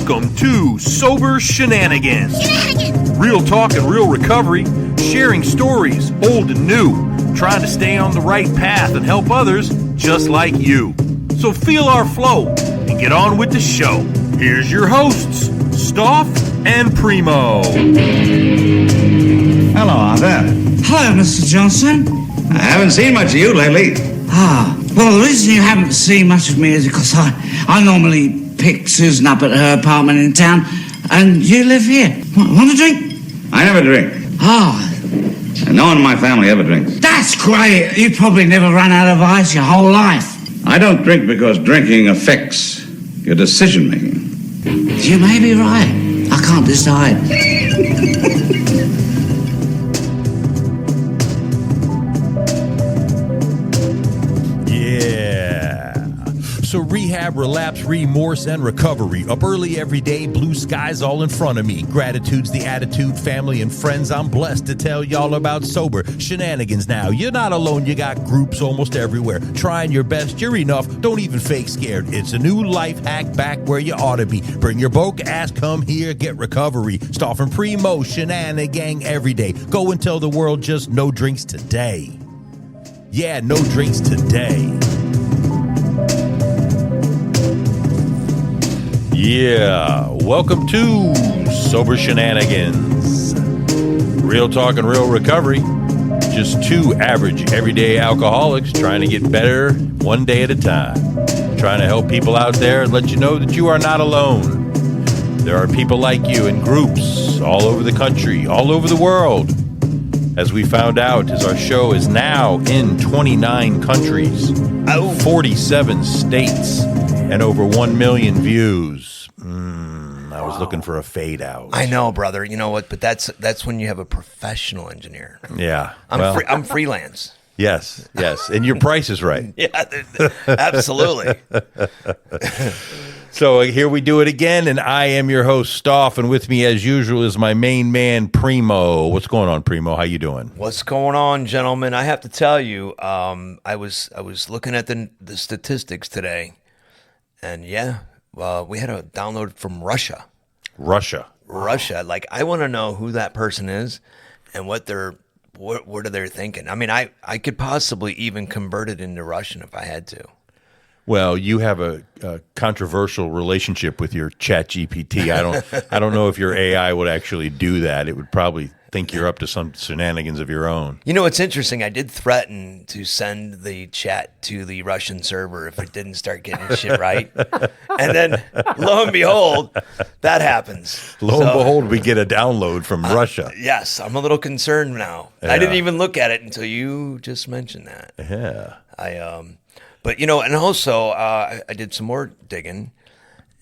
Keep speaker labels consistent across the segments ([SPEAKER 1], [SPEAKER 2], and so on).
[SPEAKER 1] Welcome to Sober Shenanigans. Real talk and real recovery, sharing stories, old and new, trying to stay on the right path and help others just like you. So feel our flow and get on with the show. Here's your hosts, Stoff and Primo.
[SPEAKER 2] Hello, Arthur.
[SPEAKER 3] Hello, Mr. Johnson.
[SPEAKER 2] I haven't seen much of you lately.
[SPEAKER 3] Well, the reason you haven't seen much of me is because I normally pick Susan up at her apartment in town, and you live here. Want a drink?
[SPEAKER 2] I never drink. No one in my family ever drinks.
[SPEAKER 3] That's great. You probably never run out of ice your whole life.
[SPEAKER 2] I don't drink because drinking affects your decision-making.
[SPEAKER 3] You may be right. I can't decide.
[SPEAKER 1] So rehab, relapse, remorse, and recovery. Up early every day, blue skies all in front of me. Gratitude's the attitude, family and friends. I'm blessed to tell y'all about Sober Shenanigans now. You're not alone, you got groups almost everywhere. Trying your best, you're enough, don't even fake scared. It's a new life hack back where you ought to be. Bring your broke ass, come here, get recovery. Stoff and Primo, Shenanigang every day. Go and tell the world just no drinks today. Yeah, no drinks today. Yeah, welcome to Sober Shenanigans. Real talk and real recovery. Just two average everyday alcoholics trying to get better one day at a time. Trying to help people out there and let you know that you are not alone. There are people like you in groups all over the country, all over the world. As we found out, as our show is now in 29 countries, 47 states, and over 1 million views. I was looking for a fade out.
[SPEAKER 4] I know, brother. You know what? But that's when you have a professional engineer.
[SPEAKER 1] Yeah.
[SPEAKER 4] I'm freelance.
[SPEAKER 1] Yes. And your price is right.
[SPEAKER 4] Yeah, absolutely.
[SPEAKER 1] So here we do it again, and I am your host, Stoff, and with me as usual is my main man, Primo. What's going on, Primo? How you doing?
[SPEAKER 4] What's going on, gentlemen? I have to tell you, I was looking at the statistics today, and yeah, we had a download from Russia.
[SPEAKER 1] Russia.
[SPEAKER 4] Like, I want to know who that person is and what are they thinking. I mean, I could possibly even convert it into Russian if I had to.
[SPEAKER 1] Well, you have a controversial relationship with your Chat GPT. I don't know if your AI would actually do that. It would probably think you're up to some shenanigans of your own.
[SPEAKER 4] You know, it's interesting. I did threaten to send the chat to the Russian server if it didn't start getting its shit right. And then, lo and behold, that happens.
[SPEAKER 1] Lo and behold, we get a download from Russia.
[SPEAKER 4] Yes, I'm a little concerned now. Yeah. I didn't even look at it until you just mentioned that.
[SPEAKER 1] Yeah.
[SPEAKER 4] But, you know, and also I did some more digging,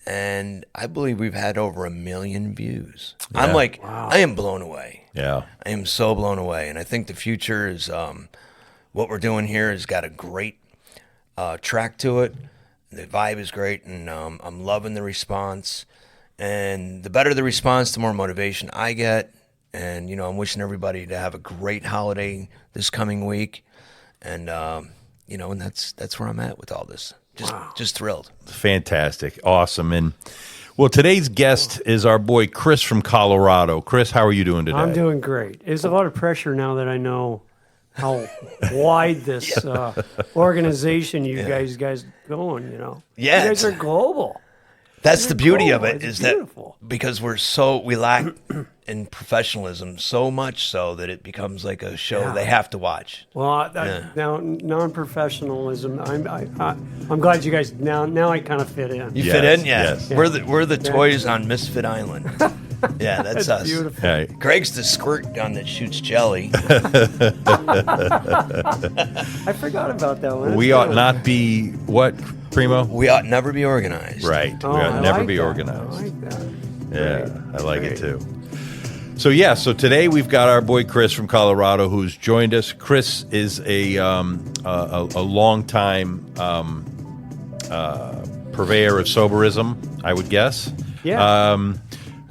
[SPEAKER 4] and I believe we've had over 1 million views. Yeah. I'm like, wow. I am blown away.
[SPEAKER 1] Yeah.
[SPEAKER 4] I am so blown away. And I think the future is what we're doing here has got a great track to it. The vibe is great, and I'm loving the response. And the better the response, the more motivation I get. And, you know, I'm wishing everybody to have a great holiday this coming week. And, you know, and that's where I'm at with all this. Just thrilled.
[SPEAKER 1] Fantastic. Awesome. And well, today's guest is our boy Chris from Colorado. Chris, how are you doing today?
[SPEAKER 5] I'm doing great. It's a lot of pressure now that I know how wide this organization you guys going, you know.
[SPEAKER 4] Yeah.
[SPEAKER 5] You guys are global.
[SPEAKER 4] That's the beauty of it,
[SPEAKER 5] it's
[SPEAKER 4] is
[SPEAKER 5] beautiful.
[SPEAKER 4] That because we lack in professionalism so much so that it becomes like a show they have to watch.
[SPEAKER 5] Well, now non-professionalism. I'm glad you guys now I kind of fit in.
[SPEAKER 4] You fit in, yeah.
[SPEAKER 1] Yes.
[SPEAKER 4] We're the toys on Misfit Island. Yeah, that's us.
[SPEAKER 5] Beautiful.
[SPEAKER 1] Hey.
[SPEAKER 4] Greg's the squirt gun that shoots jelly.
[SPEAKER 5] I forgot about that one.
[SPEAKER 1] We ought not be what, Primo?
[SPEAKER 4] We ought never be organized.
[SPEAKER 1] Right.
[SPEAKER 5] Oh,
[SPEAKER 1] we ought
[SPEAKER 5] I
[SPEAKER 1] never
[SPEAKER 5] like
[SPEAKER 1] be
[SPEAKER 5] that.
[SPEAKER 1] organized.
[SPEAKER 5] I like that.
[SPEAKER 1] Yeah,
[SPEAKER 5] Great.
[SPEAKER 1] I like it
[SPEAKER 5] Great.
[SPEAKER 1] too. So today we've got our boy Chris from Colorado who's joined us. Chris is a longtime purveyor of soberism, I would guess.
[SPEAKER 5] Yeah.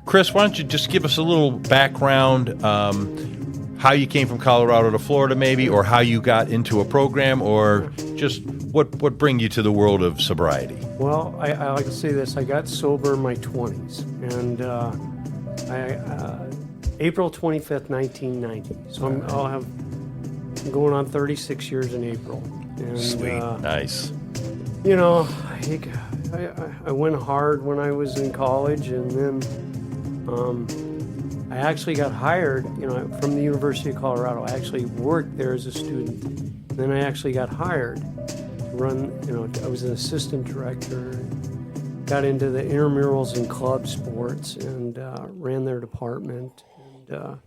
[SPEAKER 1] Chris, why don't you just give us a little background, how you came from Colorado to Florida maybe, or how you got into a program, or just what bring you to the world of sobriety?
[SPEAKER 5] Well, I like to say this. I got sober in my 20s, and April 25th, 1990. So I'll have going on 36 years in April. And,
[SPEAKER 4] Sweet.
[SPEAKER 1] Nice.
[SPEAKER 5] You know, I went hard when I was in college, and then I actually got hired, from the University of Colorado. I actually worked there as a student. And then I actually got hired to run, I was an assistant director and got into the intramurals and club sports and ran their department. And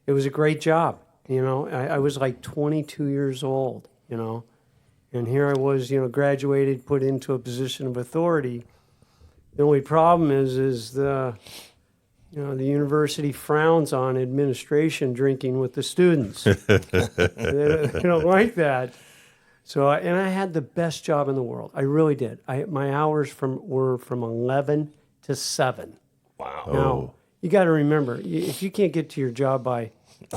[SPEAKER 5] it was a great job. I was like 22 years old, and here I was, graduated, put into a position of authority. The only problem is the university frowns on administration drinking with the students. They don't like that. So, and I had the best job in the world. I really did. My hours were from 11 to 7.
[SPEAKER 4] Wow.
[SPEAKER 5] Now, you got to remember, if you can't get to your job by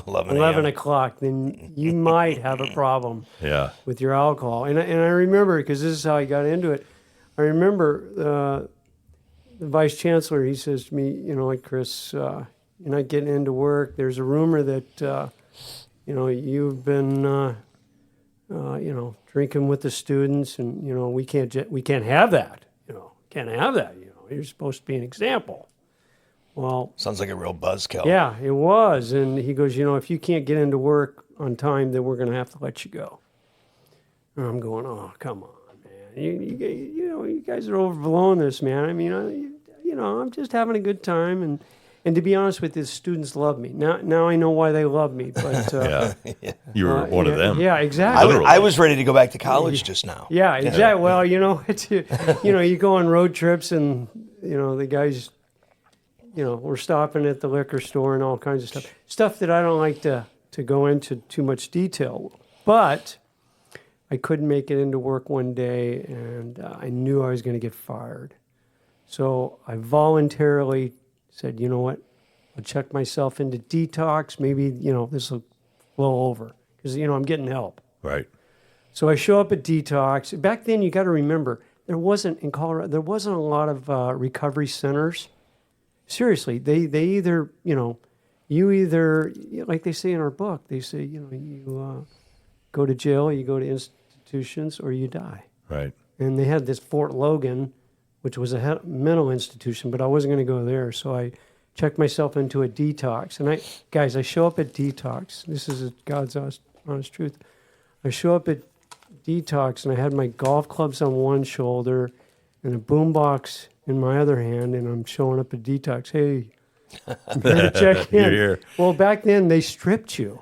[SPEAKER 5] 11 o'clock, then you might have a problem with your alcohol. And I remember, because this is how I got into it, I remember the vice chancellor, he says to me, like, Chris, you're not getting into work. There's a rumor that, you've been, drinking with the students, and, we can't have that. Can't have that. You're supposed to be an example. Well,
[SPEAKER 4] sounds like a real buzzkill.
[SPEAKER 5] Yeah, it was. And he goes, if you can't get into work on time, then we're going to have to let you go. And I'm going, oh, come on, man. You guys are overblowing this, man. I mean, I'm just having a good time. And to be honest with you, the students love me. Now I know why they love me. But
[SPEAKER 1] you were one of them.
[SPEAKER 5] Yeah, exactly.
[SPEAKER 4] I was ready to go back to college just now.
[SPEAKER 5] Yeah, exactly. Well, it's you go on road trips, and the guys, we're stopping at the liquor store and all kinds of stuff that I don't like to go into too much detail. But I couldn't make it into work one day, and I knew I was going to get fired. So I voluntarily said, you know what, I'll check myself into detox. Maybe, this will blow over, because, I'm getting help.
[SPEAKER 1] Right.
[SPEAKER 5] So I show up at detox. Back then, you got to remember, in Colorado, there wasn't a lot of recovery centers. Seriously, they either, you either, like they say in our book, they say, you go to jail, you go to institutions, or you die.
[SPEAKER 1] Right.
[SPEAKER 5] And they had this Fort Logan, which was a mental institution, but I wasn't going to go there. So I checked myself into a detox. And I show up at detox. This is God's honest truth. I show up at detox, and I had my golf clubs on one shoulder and a boombox in my other hand, and I'm showing up at detox. Hey, I'm here to check in.
[SPEAKER 1] You're here.
[SPEAKER 5] Well, back then they stripped you.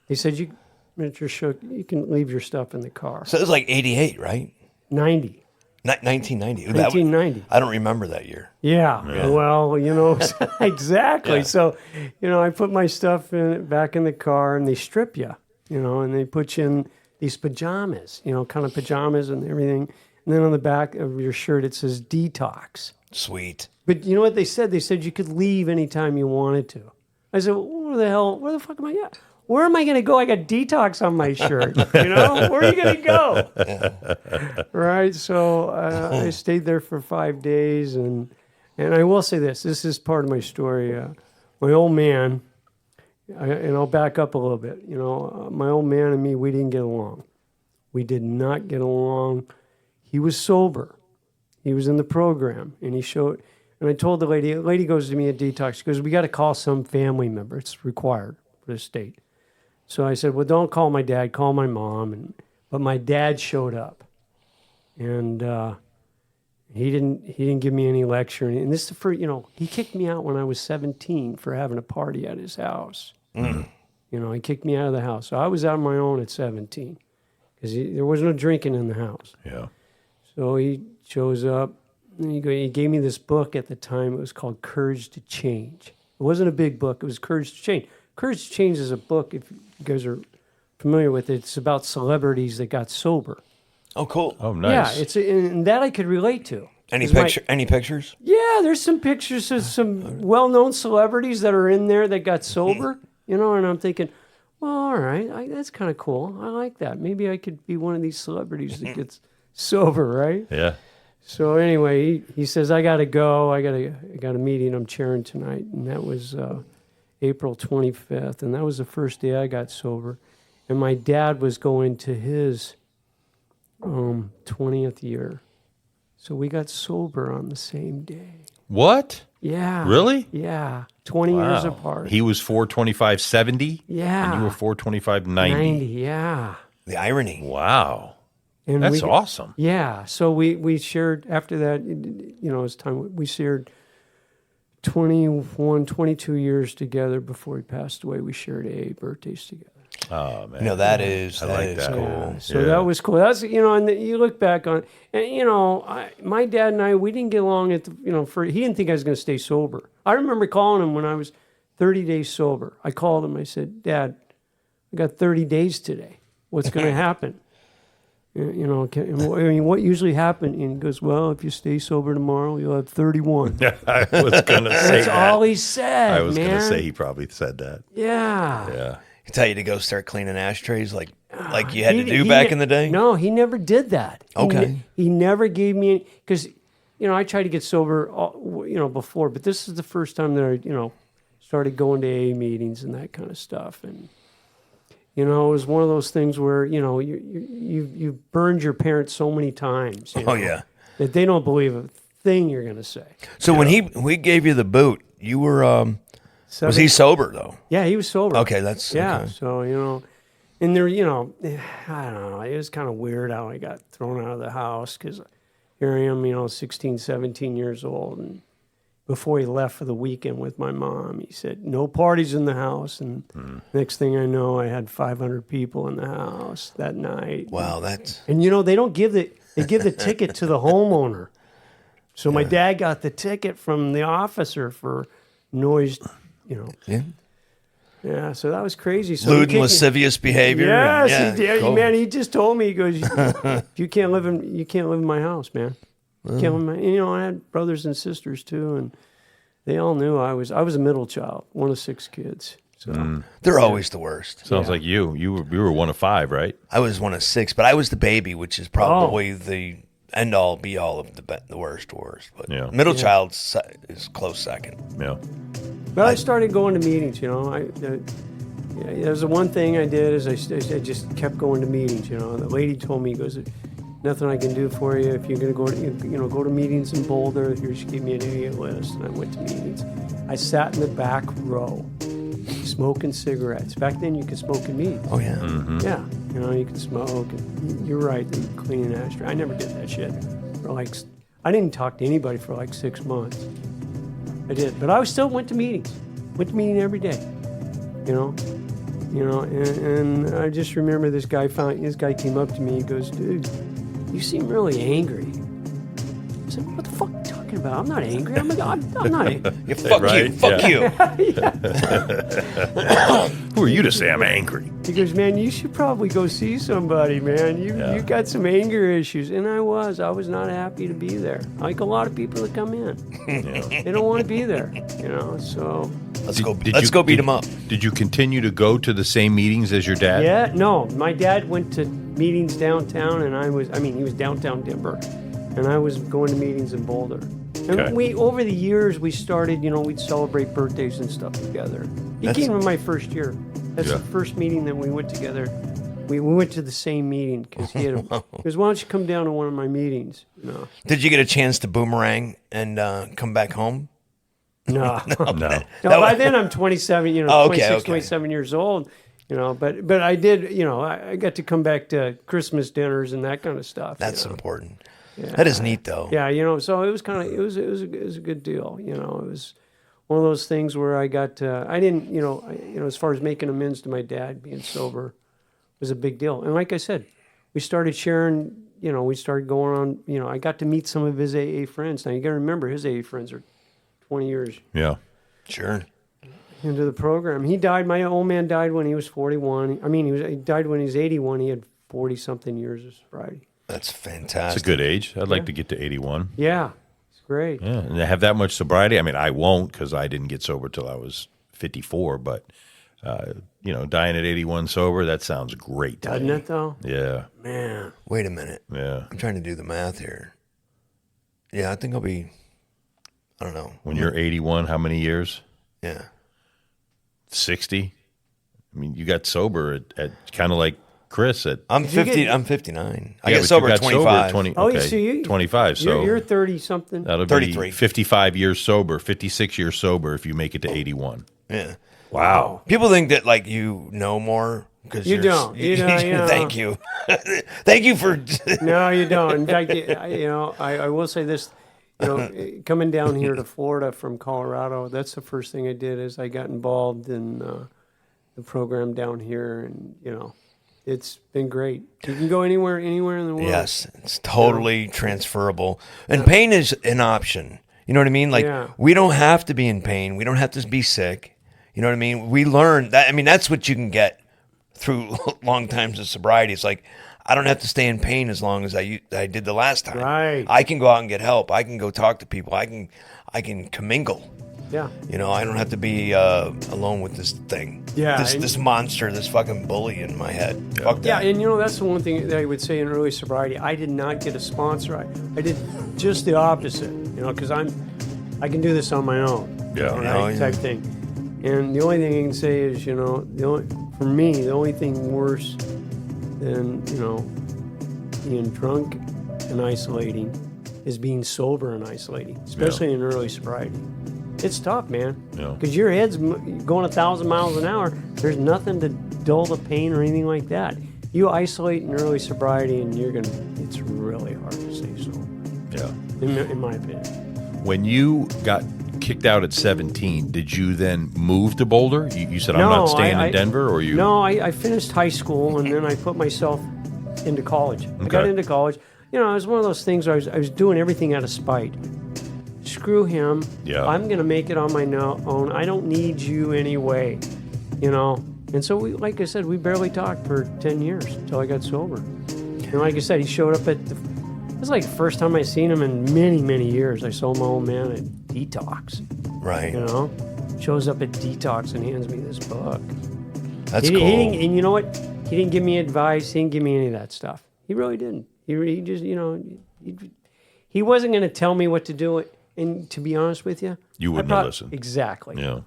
[SPEAKER 5] They said, Mr. Shook, you can leave your stuff in the car.
[SPEAKER 4] So it was like 88, right?
[SPEAKER 5] 90.
[SPEAKER 4] 1990.
[SPEAKER 5] 1990.
[SPEAKER 4] I don't remember that year.
[SPEAKER 5] Yeah. Well, exactly.
[SPEAKER 4] Yeah.
[SPEAKER 5] So, I put my stuff back in the car, and they strip you, and they put you in these pajamas, kind of pajamas and everything. And then on the back of your shirt, it says detox.
[SPEAKER 4] Sweet.
[SPEAKER 5] But you know what they said? They said you could leave anytime you wanted to. I said, where the fuck am I at? Where am I going to go? I got detox on my shirt. Where are you going to go? Yeah. Right. So I stayed there for 5 days, and I will say this. This is part of my story. My old man, and I'll back up a little bit. My old man and me, we didn't get along. We did not get along. He was sober. He was in the program, and he showed. And I told the lady goes to me at detox. She goes, we got to call some family member. It's required for the state. So I said, well, don't call my dad, call my mom. But my dad showed up, and he didn't give me any lecture. And this is for, he kicked me out when I was 17 for having a party at his house. Mm. He kicked me out of the house. So I was out on my own at 17 because there was no drinking in the house.
[SPEAKER 1] Yeah.
[SPEAKER 5] So he shows up, and he gave me this book at the time. It was called Courage to Change. It wasn't a big book. It was Courage to Change. Courage to Change is a book, if you guys are familiar with it. It's about celebrities that got sober.
[SPEAKER 4] Oh, cool.
[SPEAKER 1] Oh, nice.
[SPEAKER 5] Yeah, and that I could relate to.
[SPEAKER 4] Any pictures?
[SPEAKER 5] Yeah, there's some pictures of some well-known celebrities that are in there that got sober, and I'm thinking, well, all right, that's kind of cool. I like that. Maybe I could be one of these celebrities that gets sober, right?
[SPEAKER 1] Yeah.
[SPEAKER 5] So anyway, he says, I got to go. I got a meeting I'm chairing tonight. And that was April 25th. And that was the first day I got sober. And my dad was going to his 20th year. So we got sober on the same day.
[SPEAKER 1] What?
[SPEAKER 5] Yeah.
[SPEAKER 1] Really?
[SPEAKER 5] Yeah. 20 years apart.
[SPEAKER 1] He was 425.70?
[SPEAKER 5] Yeah.
[SPEAKER 1] And you were 425.90.
[SPEAKER 5] 90, yeah.
[SPEAKER 4] The irony.
[SPEAKER 1] Wow.
[SPEAKER 5] And
[SPEAKER 1] That's awesome.
[SPEAKER 5] Yeah. So we shared, after that, it's time, we shared 21, 22 years together before he passed away. We shared AA birthdays together.
[SPEAKER 1] Oh, man.
[SPEAKER 4] That is
[SPEAKER 1] that.
[SPEAKER 4] cool.
[SPEAKER 5] Yeah. So that was cool. That's, and you look back on, and, my dad and I, we didn't get along he didn't think I was going to stay sober. I remember calling him when I was 30 days sober. I called him. I said, Dad, I got 30 days today. What's going to happen? What usually happens? And he goes, well, if you stay sober tomorrow, you'll have 31.
[SPEAKER 1] I was going to say
[SPEAKER 5] That's
[SPEAKER 1] that.
[SPEAKER 5] all he said,
[SPEAKER 1] I was going to
[SPEAKER 5] man.
[SPEAKER 1] say he probably said that.
[SPEAKER 5] Yeah.
[SPEAKER 1] Yeah.
[SPEAKER 4] He tell you to go start cleaning ashtrays like you had to do back in the day?
[SPEAKER 5] No, he never did that.
[SPEAKER 4] Okay.
[SPEAKER 5] He never gave me any, because, I tried to get sober, before, but this is the first time that I, started going to AA meetings and that kind of stuff. And, it was one of those things where, you've burned your parents so many times.
[SPEAKER 4] Yeah.
[SPEAKER 5] That they don't believe a thing you're going to say.
[SPEAKER 4] So when we gave you the boot, you were, was he sober though?
[SPEAKER 5] Yeah, he was sober.
[SPEAKER 4] Okay, that's,
[SPEAKER 5] Yeah,
[SPEAKER 4] okay.
[SPEAKER 5] so, and there, I don't know, it was kind of weird how I got thrown out of the house because here I am, 16, 17 years old. And before he left for the weekend with my mom, he said, no parties in the house. And next thing I know, I had 500 people in the house that night.
[SPEAKER 4] Wow, that's...
[SPEAKER 5] And, they don't give they give the ticket to the homeowner. So my dad got the ticket from the officer for noise,
[SPEAKER 4] Yeah.
[SPEAKER 5] Yeah, so that was crazy. So
[SPEAKER 4] Lewd and lascivious behavior.
[SPEAKER 5] Yes, he did.
[SPEAKER 4] Cool.
[SPEAKER 5] Man, he just told me, he goes, you can't live in my house, man. You can't live in my, I had brothers and sisters too, and they all knew I was a middle child, one of 6 kids. So
[SPEAKER 4] They're always the worst.
[SPEAKER 1] Sounds like you were one of 5, right?
[SPEAKER 4] I was one of 6, but I was the baby, which is probably the end all be all of the worst. But middle child is close second.
[SPEAKER 1] Yeah.
[SPEAKER 5] But I started going to meetings, there's the one thing I did is I just kept going to meetings, The lady told me, goes, nothing I can do for you. If you're going to go to meetings in Boulder, here she gave me an idiot list, and I went to meetings. I sat in the back row, smoking cigarettes. Back then, you could smoke in meetings.
[SPEAKER 4] Oh yeah.
[SPEAKER 1] Mm-hmm.
[SPEAKER 5] Yeah, you could smoke. And you're right, cleaning an ashtray. I never did that shit. I didn't talk to anybody for 6 months. I did, but I still went to meetings. Went to meeting every day. And I just remember this guy came up to me. He goes, dude, you seem really angry. I said, what the fuck are you talking about? I'm not angry. I'm not.
[SPEAKER 4] Yeah, fuck
[SPEAKER 1] Right?
[SPEAKER 4] you. Fuck you.
[SPEAKER 1] Who are you to say I'm angry?
[SPEAKER 5] He goes, man, you should probably go see somebody, man. You got some anger issues. And I was not happy to be there. Like a lot of people that come in. They don't want to be there, so.
[SPEAKER 4] Let's go beat him up.
[SPEAKER 1] Did you continue to go to the same meetings as your dad?
[SPEAKER 5] Yeah, no. My dad went to meetings downtown, and he was downtown Denver, and I was going to meetings in Boulder. And
[SPEAKER 1] Okay.
[SPEAKER 5] over the years, we started, we'd celebrate birthdays and stuff together. He came in my first year. That's the first meeting that we went together. We went to the same meeting because he had because why don't you come down to one of my meetings?
[SPEAKER 4] Did you get a chance to boomerang and come back home?
[SPEAKER 5] No.
[SPEAKER 1] No.
[SPEAKER 5] By then I'm 27, 26,
[SPEAKER 4] okay.
[SPEAKER 5] 27 years old, but I did, I got to come back to Christmas dinners and that kind of stuff.
[SPEAKER 4] That's important. Yeah. That is neat, though.
[SPEAKER 5] Yeah, so it was kind of, it was a good deal. It was one of those things where I got, I didn't, as far as making amends to my dad being sober was a big deal. And like I said, we started sharing, we started going on, I got to meet some of his AA friends. Now you got to remember his AA friends are 20 years
[SPEAKER 1] Yeah.
[SPEAKER 4] Sure.
[SPEAKER 5] into the program. He died. My old man died when he was 41. He died when he was 81. He had 40-something years of sobriety.
[SPEAKER 4] That's fantastic.
[SPEAKER 1] It's a good age. I'd like to get to 81.
[SPEAKER 5] Yeah, it's great.
[SPEAKER 1] Yeah, and I have that much sobriety. I mean, I won't because I didn't get sober till I was 54. But dying at 81 sober, that sounds great. to
[SPEAKER 5] Doesn't
[SPEAKER 1] me.
[SPEAKER 5] it though?
[SPEAKER 1] Yeah.
[SPEAKER 5] Man.
[SPEAKER 4] Wait a minute.
[SPEAKER 1] Yeah.
[SPEAKER 4] I'm trying to do the math here. Yeah, I think I'll be, I don't know.
[SPEAKER 1] When you're 81, how many years?
[SPEAKER 4] Yeah.
[SPEAKER 1] 60? I mean, you got sober at kind of like Chris at.
[SPEAKER 4] I'm
[SPEAKER 5] Did you
[SPEAKER 4] 50.
[SPEAKER 5] get-
[SPEAKER 4] I'm 59. I
[SPEAKER 1] Yeah,
[SPEAKER 4] get
[SPEAKER 1] but
[SPEAKER 4] sober
[SPEAKER 1] you
[SPEAKER 4] at
[SPEAKER 1] got
[SPEAKER 4] 25.
[SPEAKER 1] 20,
[SPEAKER 5] Oh,
[SPEAKER 1] okay,
[SPEAKER 5] so you
[SPEAKER 1] 25. So
[SPEAKER 5] you're 30 something.
[SPEAKER 1] that'll be
[SPEAKER 4] 33.
[SPEAKER 1] 55 years sober, 56 years sober if you make it to 81.
[SPEAKER 4] Yeah.
[SPEAKER 1] Wow.
[SPEAKER 4] People think that like you know more because
[SPEAKER 5] You don't. You know.
[SPEAKER 4] Thank you. Thank you for.
[SPEAKER 5] No, you don't. In fact, I will say this. Coming down here to Florida from Colorado, that's the first thing I did is I got involved in the program down here, and it's been great. You can go anywhere in the world.
[SPEAKER 4] Yes, it's totally transferable, and pain is an option. You know what I mean? Like
[SPEAKER 5] Yeah.
[SPEAKER 4] we don't have to be in pain. We don't have to be sick. You know what I mean? We learn that. I mean, that's what you can get through long times of sobriety. It's like I don't have to stay in pain as long as I did the last time.
[SPEAKER 5] Right.
[SPEAKER 4] I can go out and get help. I can go talk to people. I can commingle.
[SPEAKER 5] Yeah.
[SPEAKER 4] I don't have to be alone with this thing.
[SPEAKER 5] Yeah,
[SPEAKER 4] This monster, this fucking bully in my head. Fuck
[SPEAKER 5] Yeah,
[SPEAKER 4] that.
[SPEAKER 5] and that's the one thing that I would say in early sobriety. I did not get a sponsor. I did just the opposite. Because I can do this on my own.
[SPEAKER 1] Yeah.
[SPEAKER 5] Right, type thing. And the only thing I can say is, for me, the only thing worse than being drunk and isolating is being sober and isolating, especially in early sobriety. It's tough, man.
[SPEAKER 1] Yeah.
[SPEAKER 5] Because your head's going 1,000 miles an hour. There's nothing to dull the pain or anything like that. You isolate in early sobriety, and it's really hard to stay sober.
[SPEAKER 1] Yeah.
[SPEAKER 5] In my opinion.
[SPEAKER 1] When you got kicked out at 17, did you then move to Boulder? You said, I'm not staying in Denver, or you?
[SPEAKER 5] No, I finished high school, and then I put myself into college. I got
[SPEAKER 1] Okay.
[SPEAKER 5] into college. It was one of those things where I was doing everything out of spite. Screw him.
[SPEAKER 1] Yeah.
[SPEAKER 5] I'm going to make it on my own. I don't need you anyway. And so, like I said, we barely talked for 10 years until I got sober. And like I said, he showed up it was like the first time I seen him in many, many years. I saw my old man at Detox.
[SPEAKER 4] Right.
[SPEAKER 5] Shows up at Detox and hands me this book.
[SPEAKER 4] That's
[SPEAKER 5] He
[SPEAKER 4] cool.
[SPEAKER 5] didn't, and you know what? He didn't give me advice. He didn't give me any of that stuff. He really didn't. He just, he wasn't going to tell me what to do. And to be honest with you,
[SPEAKER 1] You wouldn't have listened.
[SPEAKER 5] Exactly.
[SPEAKER 1] Yeah.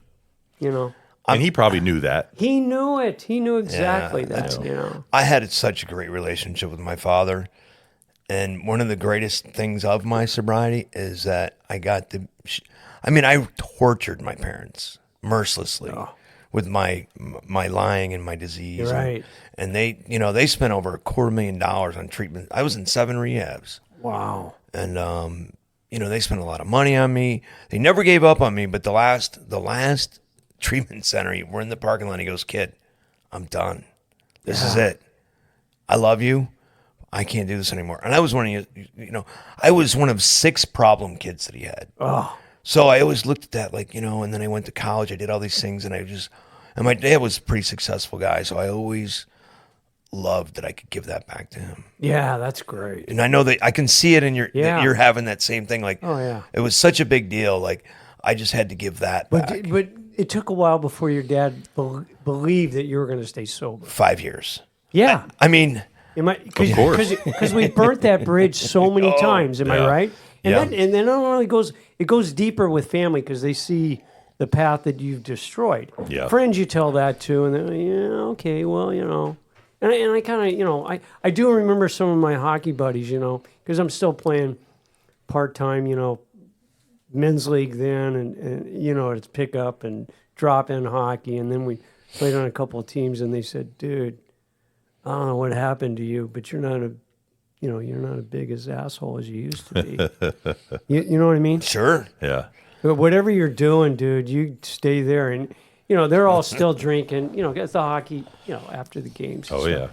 [SPEAKER 5] And
[SPEAKER 1] he probably knew that.
[SPEAKER 5] he knew it. He knew exactly
[SPEAKER 4] Yeah,
[SPEAKER 5] that.
[SPEAKER 4] I had such a great relationship with my father. And one of the greatest things of my sobriety is that I got to, I tortured my parents mercilessly with my lying and my disease.
[SPEAKER 5] You're right.
[SPEAKER 4] And they spent over $250,000 on treatment. I was in 7 rehabs.
[SPEAKER 5] Wow.
[SPEAKER 4] And, they spent a lot of money on me. They never gave up on me. But the last treatment center, we're in the parking lot. He goes, "Kid, I'm done. This is it. I love you. I can't do this anymore." And I was I was one of 6 problem kids that he had.
[SPEAKER 5] Oh.
[SPEAKER 4] So I always looked at that and then I went to college. I did all these things and my dad was a pretty successful guy. So I always loved that I could give that back to him.
[SPEAKER 5] Yeah, that's great.
[SPEAKER 4] And I know that I can see it in that you're having that same thing. Like,
[SPEAKER 5] Oh, yeah.
[SPEAKER 4] it was such a big deal. Like, I just had to give that back.
[SPEAKER 5] But it took a while before your dad believed that you were going to stay sober.
[SPEAKER 4] 5 years.
[SPEAKER 5] Yeah.
[SPEAKER 4] I mean,
[SPEAKER 1] Of course.
[SPEAKER 5] Because we burnt that bridge so many times. Am I right? And
[SPEAKER 4] Yeah.
[SPEAKER 5] and then it only goes deeper with family because they see the path that you've destroyed.
[SPEAKER 1] Yeah.
[SPEAKER 5] Friends, you tell that to, and they're okay, well, And I kind of, I do remember some of my hockey buddies, because I'm still playing part-time, men's league then, and it's pick up and drop in hockey. And then we played on a couple of teams, and they said, "Dude, I don't know what happened to you, but you're not a big as asshole as you used to be." you know what I mean?
[SPEAKER 4] sure.
[SPEAKER 1] Yeah.
[SPEAKER 5] But whatever you're doing, dude, you stay there. And, they're all still drinking, at the hockey, after the games.
[SPEAKER 1] Oh, yeah.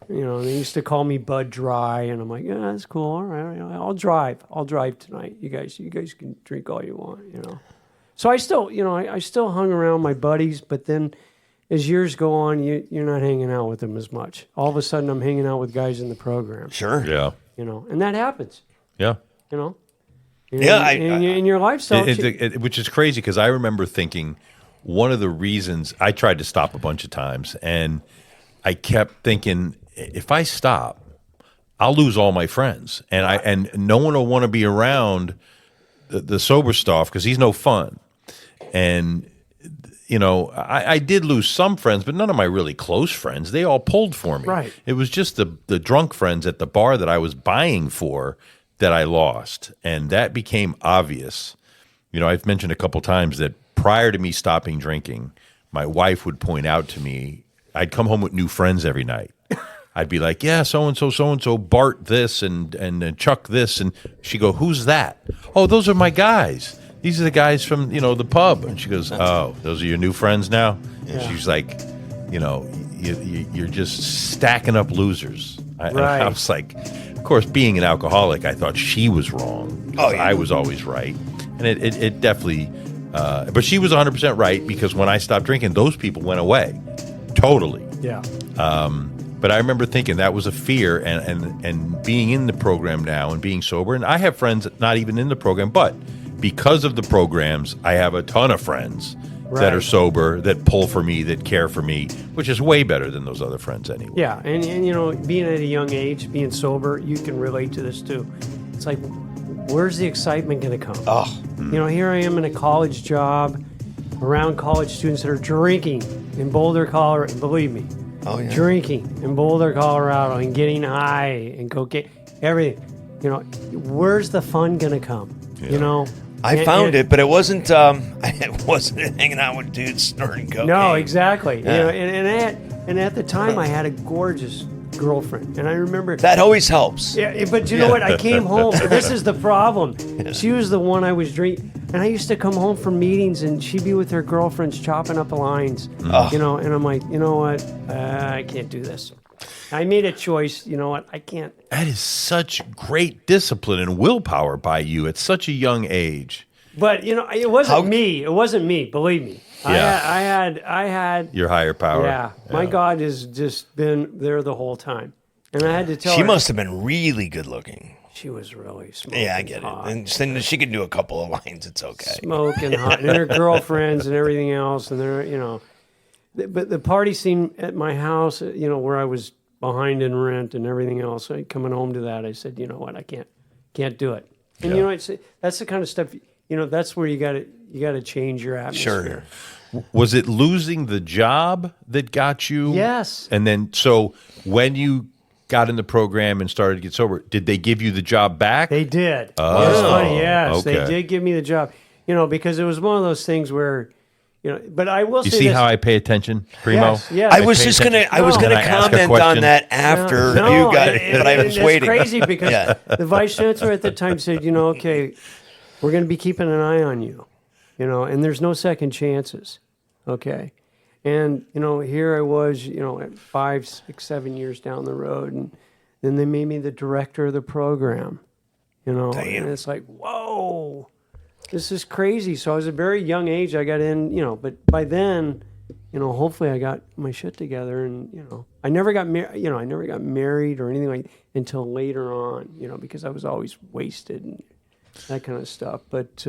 [SPEAKER 5] They used to call me Bud Dry, and I'm like, yeah, that's cool. All right, I'll drive. I'll drive tonight. You guys can drink all you want, So I still, I still hung around my buddies, but then as years go on, you're not hanging out with them as much. All of a sudden, I'm hanging out with guys in the program.
[SPEAKER 4] Sure.
[SPEAKER 1] Yeah.
[SPEAKER 5] And that happens.
[SPEAKER 1] Yeah.
[SPEAKER 5] And,
[SPEAKER 4] Yeah,
[SPEAKER 5] in your lifestyle,
[SPEAKER 1] Which is crazy because I remember thinking one of the reasons I tried to stop a bunch of times, and I kept thinking, if I stop, I'll lose all my friends, and no one will want to be around the sober stuff because he's no fun. And I did lose some friends, but none of my really close friends. They all pulled for me.
[SPEAKER 5] Right.
[SPEAKER 1] It was just the drunk friends at the bar that I was buying for that I lost, and that became obvious. I've mentioned a couple times that prior to me stopping drinking, my wife would point out to me, I'd come home with new friends every night. I'd be like, yeah, so-and-so, Bart this and Chuck this. And she'd go, who's that? Oh, those are my guys. These are the guys from, the pub. And she goes, oh, those are your new friends now? And she's like, you're just stacking up losers. And I was like, of course, being an alcoholic, I thought she was wrong. Oh, yeah. I was always right. And it definitely, but she was 100% right, because when I stopped drinking, those people went away. Totally.
[SPEAKER 5] Yeah.
[SPEAKER 1] But I remember thinking that was a fear, and being in the program now and being sober. And I have friends not even in the program, but because of the programs, I have a ton of friends that are sober, that pull for me, that care for me, which is way better than those other friends anyway.
[SPEAKER 5] Yeah, and being at a young age, being sober, you can relate to this too. It's like, where's the excitement going to come?
[SPEAKER 4] Oh.
[SPEAKER 5] Here I am in a college job around college students that are drinking in Boulder, Colorado. Believe me.
[SPEAKER 4] Oh, yeah.
[SPEAKER 5] Drinking in Boulder, Colorado, and getting high and cocaine, everything. Where's the fun going to come?
[SPEAKER 1] Yeah.
[SPEAKER 4] I found it, but it wasn't. It wasn't hanging out with dudes snorting cocaine.
[SPEAKER 5] No, exactly.
[SPEAKER 4] Yeah.
[SPEAKER 5] And at the time, I had a gorgeous girlfriend, and I remember
[SPEAKER 4] that always helps.
[SPEAKER 5] Yeah, but you know what? I came home. This is the problem. She was the one I was drinking, and I used to come home from meetings, and she'd be with her girlfriends chopping up lines. And I'm like, you know what? I can't do this. I made a choice. You know what? I can't.
[SPEAKER 1] That is such great discipline and willpower by you at such a young age.
[SPEAKER 5] But it wasn't me. It wasn't me. Believe me.
[SPEAKER 1] Yeah.
[SPEAKER 5] I had
[SPEAKER 1] your higher power.
[SPEAKER 5] Yeah, my God has just been there the whole time, and I had to tell her.
[SPEAKER 4] She must have been really good looking.
[SPEAKER 5] She was really smart.
[SPEAKER 4] Yeah, I get it. And then she can do a couple of lines. It's okay.
[SPEAKER 5] Smoking hot, and her girlfriends and everything else, and they're but the party scene at my house, where I was behind in rent and everything else. Coming home to that, I said, you know what, I can't do it. And that's the kind of stuff. That's where you got to change your atmosphere.
[SPEAKER 1] Sure. Was it losing the job that got you?
[SPEAKER 5] Yes.
[SPEAKER 1] And then, so when you got in the program and started to get sober, did they give you the job back?
[SPEAKER 5] They did.
[SPEAKER 1] Oh,
[SPEAKER 5] it was funny. Yes,
[SPEAKER 1] okay.
[SPEAKER 5] They did give me the job. Because it was one of those things where, but I will say
[SPEAKER 1] you see how I pay attention, Primo?
[SPEAKER 5] Yes.
[SPEAKER 4] I was just gonna comment on that after you got it, but I was waiting.
[SPEAKER 5] It's crazy because the vice chancellor at the time said, okay, we're going to be keeping an eye on you, and there's no second chances, okay? And, here I was, at 5, 6, 7 years down the road, and then they made me the director of the program,
[SPEAKER 4] Damn.
[SPEAKER 5] And it's like, whoa, this is crazy. So I was a very young age, I got in, but by then, hopefully I got my shit together, and, I never got married, I never got married or anything like until later on, because I was always wasted and that kind of stuff. But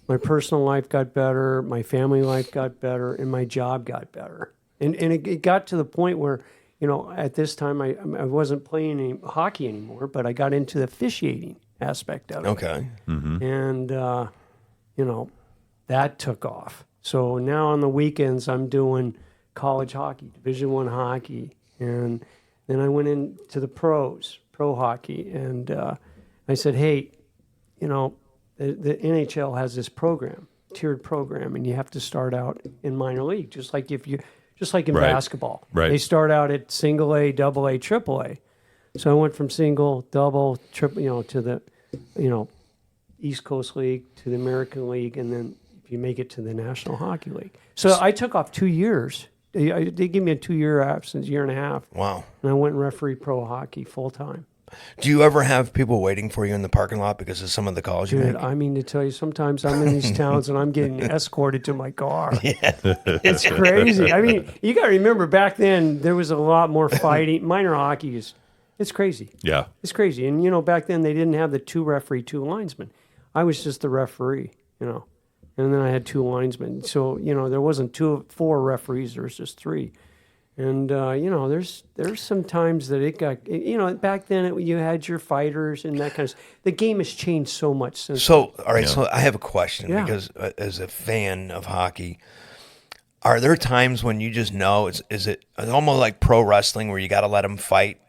[SPEAKER 5] my personal life got better, my family life got better, and my job got better. And it got to the point where, at this time I wasn't playing any hockey anymore, but I got into the officiating aspect of it.
[SPEAKER 4] Okay.
[SPEAKER 1] Mm-hmm.
[SPEAKER 5] And, that took off. So now on the weekends I'm doing college hockey, Division I hockey. And then I went into the pro hockey. And I said, hey, the NHL has this program, tiered program, and you have to start out in minor league, just like in basketball.
[SPEAKER 1] Right.
[SPEAKER 5] They start out at single A, double A, triple A. So I went from single, double, triple, to the, East Coast League, to the American League, and then if you make it to the National Hockey League. So I took off 2 years. They gave me a 2-year absence, year and a half.
[SPEAKER 4] Wow.
[SPEAKER 5] And I went and refereed pro hockey full time.
[SPEAKER 4] Do you ever have people waiting for you in the parking lot because of some of the calls you
[SPEAKER 5] Dude,
[SPEAKER 4] make?
[SPEAKER 5] I mean, to tell you, sometimes I'm in these towns and I'm getting escorted to my car.
[SPEAKER 4] Yeah.
[SPEAKER 5] It's crazy. I mean, you got to remember back then there was a lot more fighting. Minor hockey it's crazy.
[SPEAKER 1] Yeah.
[SPEAKER 5] It's crazy. And, back then they didn't have the 2 referee, 2 linesmen. I was just the referee, and then I had 2 linesmen. So there wasn't 4 referees; there was just 3. And there's some times that it got back then you had your fighters and that kind of stuff. The game has changed so much since.
[SPEAKER 4] So all right, so I have a question
[SPEAKER 5] Yeah.
[SPEAKER 4] because as a fan of hockey, are there times when you just know is it almost like pro wrestling where you got to let them fight?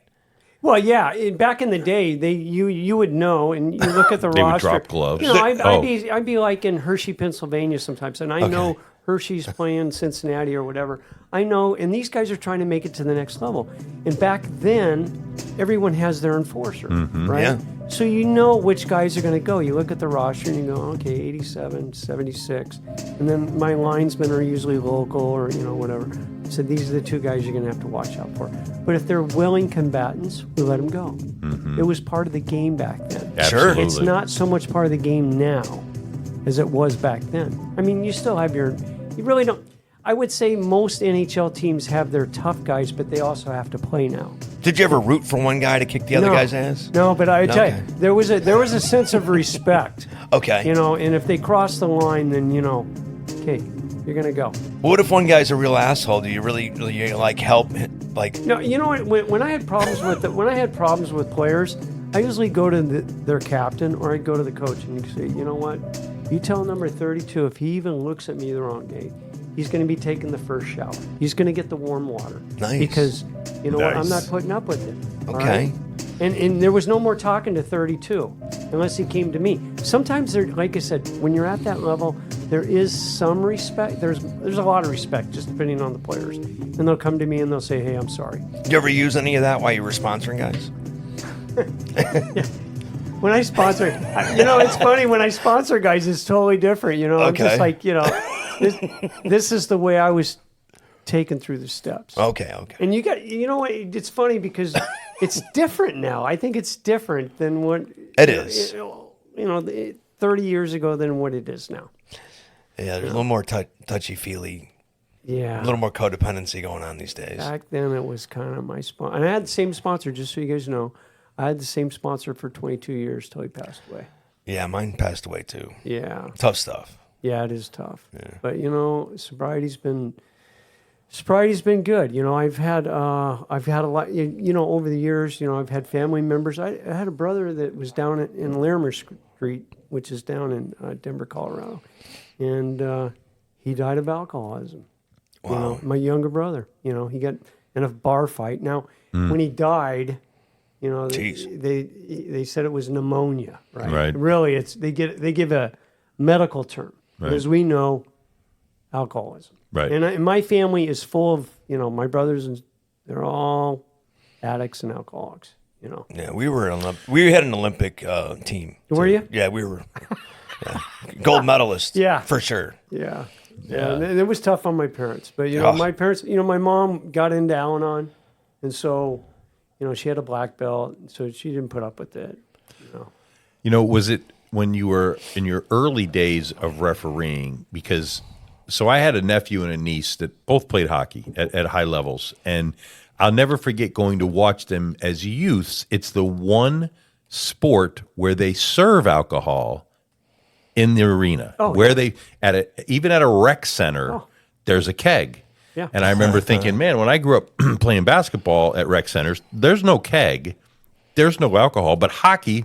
[SPEAKER 5] Well, yeah. Back in the day, you would know, and you look at the
[SPEAKER 1] They would
[SPEAKER 5] roster.
[SPEAKER 1] drop gloves.
[SPEAKER 5] I'd be like in Hershey, Pennsylvania sometimes, and I know Hershey's playing Cincinnati or whatever. I know, and these guys are trying to make it to the next level. And back then, everyone has their enforcer, right?
[SPEAKER 4] Yeah.
[SPEAKER 5] So you know which guys are going to go. You look at the roster and you go, okay, 87, 76. And then my linesmen are usually local or, whatever. So these are the 2 guys you're going to have to watch out for. But if they're willing combatants, we let them go. It was part of the game back then.
[SPEAKER 1] Absolutely.
[SPEAKER 5] It's not so much part of the game now as it was back then. I mean, you still have you really don't. I would say most NHL teams have their tough guys, but they also have to play now.
[SPEAKER 4] Did you ever root for one guy to kick the other guy's ass?
[SPEAKER 5] No, but I tell you, there was a sense of respect.
[SPEAKER 4] Okay.
[SPEAKER 5] And if they cross the line, then okay, you're gonna go.
[SPEAKER 4] What if one guy's a real asshole? Do you really like help? Like
[SPEAKER 5] No, you know what? When I had problems with players, I usually go to their captain or I'd go to the coach and say, you know what? You tell number 32 if he even looks at me the wrong way, he's going to be taking the first shower. He's going to get the warm water.
[SPEAKER 4] Nice.
[SPEAKER 5] Because what? I'm
[SPEAKER 1] Nice.
[SPEAKER 5] not putting up with it. all
[SPEAKER 4] Okay.
[SPEAKER 5] right? And there was no more talking to 32 unless he came to me. Sometimes like I said, when you're at that level, there is some respect. There's a lot of respect, just depending on the players. And they'll come to me and they'll say, "Hey, I'm sorry."
[SPEAKER 4] you ever use any of that while you were sponsoring guys?
[SPEAKER 5] When I sponsor, it's funny when I sponsor guys, it's totally different. I'm just like, this is the way I was taken through the steps.
[SPEAKER 4] Okay.
[SPEAKER 5] And what? It's funny because it's different now. I think it's different than what
[SPEAKER 4] It is.
[SPEAKER 5] 30 years ago than what it is now.
[SPEAKER 4] Yeah, there's a little more touchy-feely,
[SPEAKER 5] Yeah.
[SPEAKER 4] a little more codependency going on these days.
[SPEAKER 5] Back then, it was kind of my sponsor. And I had the same sponsor, just so you guys know. I had the same sponsor for 22 years till he passed away.
[SPEAKER 4] Yeah, mine passed away too.
[SPEAKER 5] Yeah.
[SPEAKER 4] Tough stuff.
[SPEAKER 5] Yeah, it is tough. Yeah. But, sobriety's been good. I've had a lot, over the years, I've had family members. I had a brother that was down in Larimer Street, which is down in Denver, Colorado. And he died of alcoholism.
[SPEAKER 4] Wow.
[SPEAKER 5] My younger brother, he got in a bar fight. Now, when he died, they said it was pneumonia, right?
[SPEAKER 1] Right.
[SPEAKER 5] Really, they give a medical term.
[SPEAKER 1] Right.
[SPEAKER 5] As we know, alcoholism.
[SPEAKER 1] Right.
[SPEAKER 5] And my family is full of, my brothers, and they're all addicts and alcoholics,
[SPEAKER 4] Yeah, we had an Olympic team.
[SPEAKER 5] Were you?
[SPEAKER 4] Yeah, we were gold medalists.
[SPEAKER 5] Yeah.
[SPEAKER 4] For sure.
[SPEAKER 5] Yeah. And it was tough on my parents. But,
[SPEAKER 4] Oh.
[SPEAKER 5] my parents, my mom got into Al-Anon. And so, she had a black belt. So she didn't put up with it.
[SPEAKER 1] Was it when you were in your early days of refereeing? Because, so I had a nephew and a niece that both played hockey at high levels. And I'll never forget going to watch them as youths. It's the one sport where they serve alcohol in the arena, where they even at a rec center, there's a keg.
[SPEAKER 5] Yeah.
[SPEAKER 1] And I remember thinking, man, when I grew up playing basketball at rec centers, there's no keg, there's no alcohol, but hockey